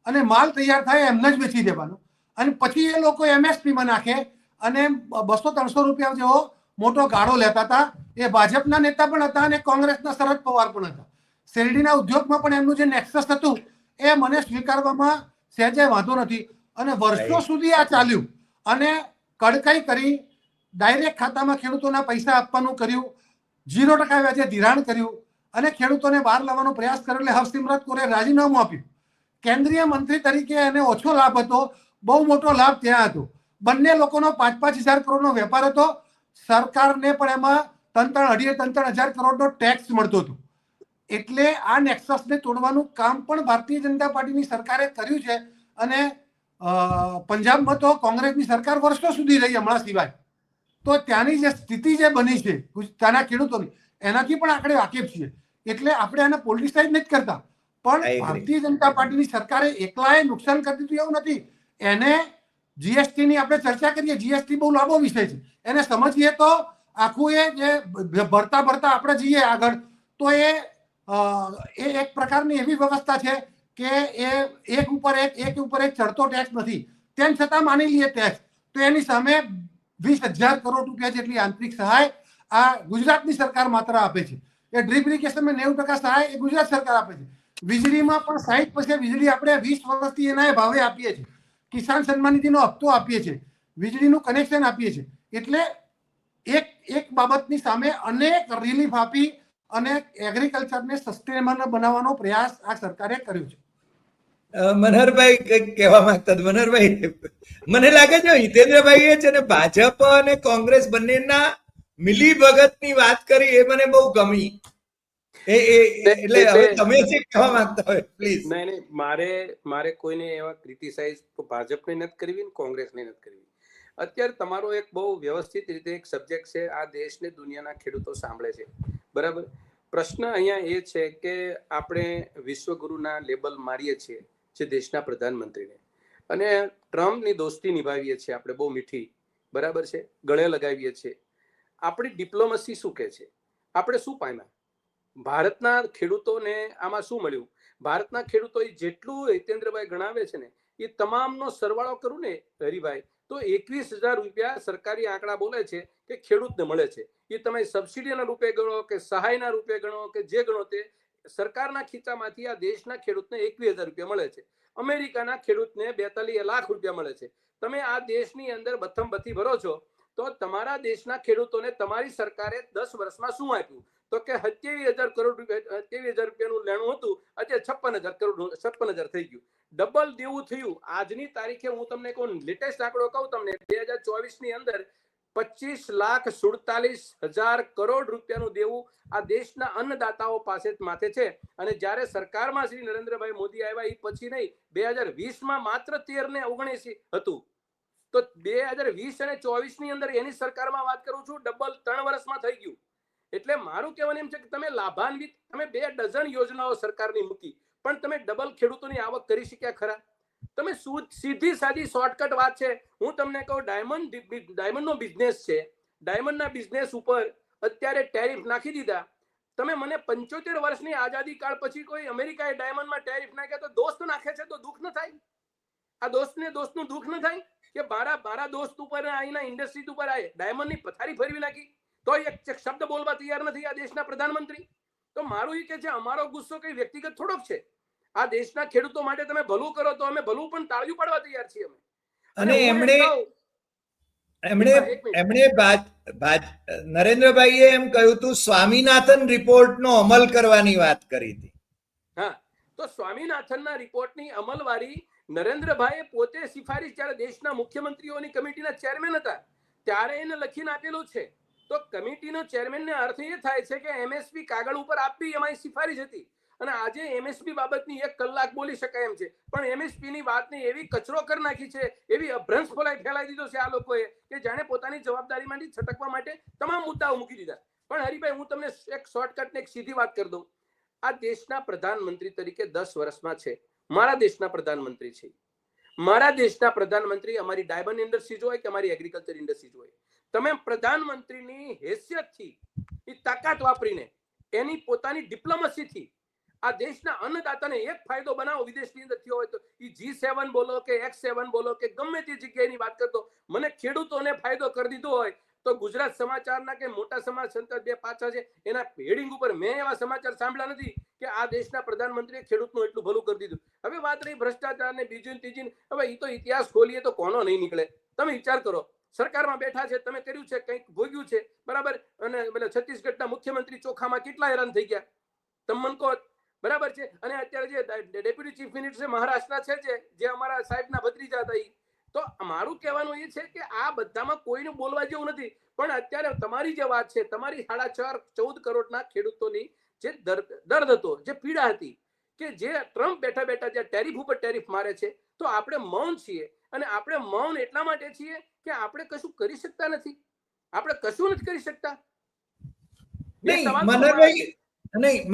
[SPEAKER 2] અને માલ તૈયાર થાય એમને જ વેચી દેવાનો. અને પછી એ લોકો MSPમાં નાખે અને 200-300 રૂપિયા જેવો મોટો ગાળો લેતા હતા. એ ભાજપના નેતા પણ હતા અને કોંગ્રેસના શરદ પવાર પણ હતા. શેરડીના ઉદ્યોગમાં પણ એમનું જે નેક્સસ હતું એ મને સ્વીકારવામાં સહેજે વાંધો નથી. અને વર્ષો સુધી આ ચાલ્યું અને કડકાઈ કરી, ડાયરેક્ટ ખાતામાં ખેડૂતોના પૈસા આપવાનું કર્યું, 0% વ્યાજે ધિરાણ કર્યું અને ખેડૂતોને બહાર લાવવાનો પ્રયાસ કર્યો. એટલે હરસિમરત કૌરે રાજીનામું આપ્યું. કેન્દ્રીય મંત્રી તરીકે એને ઓછો લાભ હતો, બહુ મોટો લાભ ત્યાં હતો. બંને લોકોનો 5-5 હજાર કરોડનો વેપાર હતો. સરકારને પણ એમાં 3-3 કરોડનો ટેક્સ મળતો હતો. એટલે આ નેક્સસને તોડવાનું કામ પણ ભારતીય જનતા પાર્ટીની સરકારે કર્યું છે. અને પંજાબમાં તો કોંગ્રેસની સરકાર વર્ષો સુધી રહી હમણાં સિવાય. તો ત્યાંની જે સ્થિતિ જે બની છે ત્યાંના ખેડૂતોની, એનાથી પણ આપણે વાકેફ છીએ. એટલે આપણે એને પોલિટિસાઇઝ નથી કરતા, પણ ભારતીય જનતા પાર્ટીની સરકારે એકલાએ નુકસાન કરી દીધું એવું નથી. એને GST ની આપણે ચર્ચા કરીએ, GST બહુ લાંબો વિષય છે, એને સમજીએ તો આખું એ જે ભરતા આપણે જઈએ આગળ, તો એ એક પ્રકારની એવી વ્યવસ્થા છે કે એ એક ઉપર એક ચડતો ટેક્સ નથી. તેમ છતાં માની લઈએ ટેક્સ, તો એની સામે 20,000 કરોડ રૂપિયા જેટલી આંતરિક સહાય આ ગુજરાતની સરકાર માત્ર આપે છે. એ ડ્રીપ ઇરિગેશનમાં 90% સહાય એ ગુજરાત સરકાર આપે છે. વીજળીમાં પણ 60% વીજળી આપણે 20 વર્ષથી એના ભાવે આપીએ છીએ. કિસાન સન્માન નિધિનો હપ્તો આપીએ છીએ, વીજળીનું કનેક્શન આપીએ છીએ. એટલે એક બાબતની સામે અનેક રિલીફ આપી અને એગ્રીકલ્ચરને સસ્ટેનેબલ બનાવવાનો પ્રયાસ આ સરકારે કર્યો છે.
[SPEAKER 1] મનહરભાઈ કંઈક કહેવા માંગતા હતા. મનહરભાઈ, મને લાગે છે હિતેન્દ્રભાઈ એ છે ને ભાજપ અને કોંગ્રેસ બંનેના મિલીભગતની વાત કરી, એ મને બહુ ગમી. એટલે હવે તમે જે કહેવા માંગતા હોય પ્લીઝ.
[SPEAKER 3] નહીં, મારે કોઈને એવા ક્રિટિસાઇઝ તો ભાજપને નથી કરવી ને કોંગ્રેસને નથી કરવી. અત્યારે તમારો એક બહુ વ્યવસ્થિત રીતે એક સબ્જેક્ટ છે, આ દેશને દુનિયાના ખેડૂતો સાંભળે છે, બરાબર. પ્રશ્ન અહીંયા એ છે કે આપણે વિશ્વગુરુના લેબલ મારીએ છીએ જે દેશના પ્રધાનમંત્રીને, અને ટ્રમ્પની દોસ્તી નિભાવીએ છીએ આપણે બહુ મીઠી, બરાબર છે, ગળે લગાવીએ છીએ. આપણી ડિપ્લોમસી શું કહે છે? આપણે શું પામ્યા? ભારતના ખેડૂતોને આમાં શું મળ્યું? ભારતના ખેડૂતોએ જેટલું હિતેન્દ્રભાઈ ગણાવે છે ને એ તમામનો સરવાળો કરું ને હરિભાઈ, તો 21,000 રૂપિયા સરકારી આંકડા બોલે છે કે ખેડૂતને મળે છે. એ તમે સબસિડીના રૂપે ગણો કે સહાયના રૂપે ગણો કે જે ગણો તે સરકારના ખીચામાંથી આ દેશના ખેડૂતને 21,000 રૂપિયા મળે છે. અમેરિકાના ખેડૂતને 42 લાખ રૂપિયા મળે છે. તમે આ દેશની અંદર બથમ બથી ભરો છો, તો તમારા દેશના ખેડૂતોને તમારી સરકારે 10 વર્ષમાં શું આપ્યું? તો કે 27,000 કરોડ રૂપિયા, 27,000 રૂપિયાનું લેણું હતું, અત્યારે 56,000 કરોડ, 56,000 થઈ ગયું. ડબલ દેવું થયું. આજની તારીખે હું તમને કહું, લેટેસ્ટ આંકડો કહું તમને, 2024 ની અંદર 25,47,000 કરોડ રૂપિયાનું દેવું આ દેશના અન્નદાતાઓ પાસે માથે છે. અને જ્યારે સરકારમાં શ્રી નરેન્દ્રભાઈ મોદી આવ્યા એ પછી નહીં, 2020માં માત્ર 13 ને 19 હતું. તો 2020 અને 24 ની અંદર એની સરકારમાં વાત કરું છું, ડબલ 3 વર્ષમાં થઈ ગયું. એટલે મારું કહેવાનું એમ છે કે તમે લાભાન્વિત, તમે 2 ડઝન યોજનાઓ સરકારની મૂકી, પણ તમે ડબલ ખેડૂતોની આવક કરી શક્યા ખરા? તમે સીધી સાદી શોર્ટકટ વાત છે. હું તમને કહું, ડાયમંડનો બિઝનેસ છે, ડાયમંડના બિઝનેસ ઉપર અત્યારે ટેરિફ નાખી દીધા. તમે મને 75 વર્ષની આઝાદી કાળ પછી કોઈ અમેરિકાએ ડાયમંડમાં ટેરિફ નાખ્યા તો દોસ્ત નાખે છે તો દુઃખ ન થાય? આ દોસ્તનું દુઃખ ન થાય કે મારા દોસ્ત ઉપર અહીંના ઇન્ડસ્ટ્રી ઉપર આ ડાયમંડની પથારી ફેરવી નાખી, તો એક શબ્દ બોલવા તૈયાર નથી આ દેશના પ્રધાનમંત્રી. તો મારું એ કે છે, અમારો ગુસ્સો કઈ વ્યક્તિગત થોડોક છે. આ દેશના ખેડૂતો માટે તમે ભલું કરો તો અમે ભલું પણ તાળીઓ પાડવા તૈયાર છીએ અમે.
[SPEAKER 1] અને એમણે નરેન્દ્રભાઈએ એમ કહ્યું હતું સ્વામીનાથન રિપોર્ટનો અમલ કરવાની વાત કરી હતી.
[SPEAKER 3] હા, તો સ્વામીનાથનના રિપોર્ટની અમલવારી નરેન્દ્રભાઈએ પોતે સિફારિશ, જ્યારે દેશના મુખ્યમંત્રીઓની કમિટીના ચેરમેન હતા ત્યારે એને લખીને આપેલું છે. તો કમિટીનો ચેરમેનને અર્થ એ થાય છે કે એમએસપી કાગળ ઉપર આપવી એમાં સિફારિશ હતી. અને આજે એમએસપી બાબતની 1 કલાક બોલી શકાય એમ છે, પણ એમએસપી ની વાતને એવી કચરો કરી નાખી છે, એવી અભ્રંશ ફેલાઈ દીધો છે આ લોકોએ કે જાણે પોતાની જવાબદારીમાંથી છટકવા માટે તમામ મુદ્દાઓ મૂકી દીધા. પણ હરિભાઈ, હું તમને એક શોર્ટકટ ને એક સીધી વાત કરી દઉં. આ દેશના પ્રધાનમંત્રી તરીકે 10 વર્ષમાં છે, મારા દેશના પ્રધાનમંત્રી છે. મારા દેશના પ્રધાનમંત્રી અમારી ડાયમંડ ઇન્ડસ્ટ્રી હોય કે અમારી એગ્રીકલ્ચર ઇન્ડસ્ટ્રી હોય, તમે પ્રધાનમંત્રીની હેસિયતથી, એ તાકાત વાપરીને, એની પોતાની ડિપ્લોમસીથી આ દેશના અન્નદાતાને એક ફાયદો બનાવો. વિદેશની અંદર થયો હોય તો એ G7 બોલો કે X7 બોલો કે ગમે તે જગ્યાએની વાત કરતો, મને ખેડૂતોને ફાયદો કરી દીધો હોય તો ગુજરાત સમાચારના કે મોટા સમાચાર 2 પાછા છે એના હેડિંગ ઉપર મેં એવા સમાચાર સાંભળ્યા નથી કે આ દેશના પ્રધાનમંત્રીએ ખેડૂતનું એટલું ભલું કરી દીધું. હવે વાત રહી ભ્રષ્ટાચાર ને બીજું ત્રીજું, હવે એ તો ઇતિહાસ ખોલીએ તો કોનો નહીં નીકળે. તમે વિચાર કરો, સરકારમાં બેઠા છે, તમે કર્યું છે, કંઈક ભોગ્યું છે, બરાબર, અને છત્તીસગઢના મુખ્યમંત્રી ચોખામાં કેટલા હેરાન થઈ ગયા તમે મને કહો, બરાબર છે. અને અત્યારે જે ડેપ્યુટી ચીફ મિનિસ્ટર મહારાષ્ટ્રના છે, જે અમારા સાહેબના ભત્રીજા હતા, તો મારું કહેવાનું એ છે કે આ બધામાં કોઈને બોલવા જેવું નથી. પણ અત્યારે તમારી જે વાત છે, તમારી 14 કરોડના ખેડૂતોની જે દર્દ હતો, જે પીડા હતી, કે જે ટ્રમ્પ બેઠા બેઠા જે ટેરિફ ઉપર ટેરિફ મારે છે, તો આપણે મૌન છીએ. અને આપણે મૌન એટલા માટે છીએ કે આપણે કશું કરી શકતા નથી. આપણે કશું નથી કરી શકતા.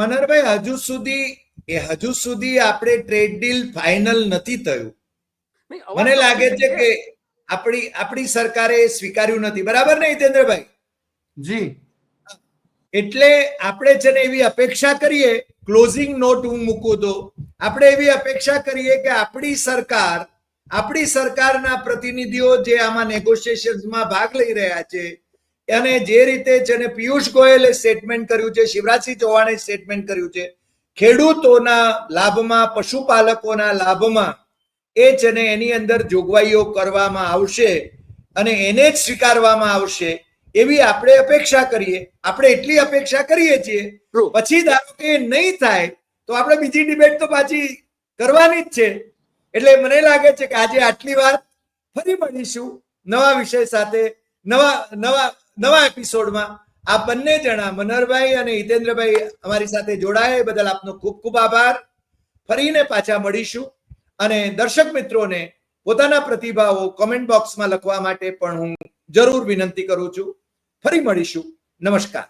[SPEAKER 1] મનહરભાઈ, હજુ સુધી આપણે ટ્રેડ ડીલ ફાઇનલ નથી થયું. મને લાગે છે કે આપણી સરકારે સ્વીકાર્યું નથી, બરાબર ને હિતેન્દ્રભાઈ?
[SPEAKER 2] જી,
[SPEAKER 1] એટલે આપણે છે ને એવી અપેક્ષા કરીએ, ક્લોઝિંગ નોટ હું મૂકું તો આપણે એવી અપેક્ષા કરીએ કે આપણી સરકારના પ્રતિનિધિઓ જે આમાં નેગોશિએશન્સમાં ભાગ લઈ રહ્યા છે, અને જે રીતે છે ને પિયુષ ગોયલે સ્ટેટમેન્ટ કર્યું છે, શિવરાજસિંહ ચૌહાણે સ્ટેટમેન્ટ કર્યું છે, ખેડૂતોના લાભમાં, પશુપાલકોના લાભમાં એ છે ને એની અંદર જોગવાઈઓ કરવામાં આવશે અને એને જ સ્વીકારવામાં આવશે એવી આપણે અપેક્ષા કરીએ. આપણે એટલી અપેક્ષા કરીએ છીએ. પછી ધારો કે નહીં થાય તો આપણે બીજી ડિબેટ તો પાછી કરવાની જ છે. એટલે મને લાગે છે કે આજે આટલી વાત, ફરી મળીશું નવા વિષય સાથે, નવા એપિસોડમાં. આ બંને જણા, મનહરભાઈ અને હિતેન્દ્રભાઈ, અમારી સાથે જોડાયા બદલ આપનો ખૂબ ખૂબ આભાર. ફરીને પાછા મળીશું. અને દર્શક મિત્રોને પોતાના પ્રતિભાવો કોમેન્ટ બોક્સમાં લખવા માટે પણ હું જરૂર વિનંતી કરું છું. ફરી મળીશું. નમસ્કાર.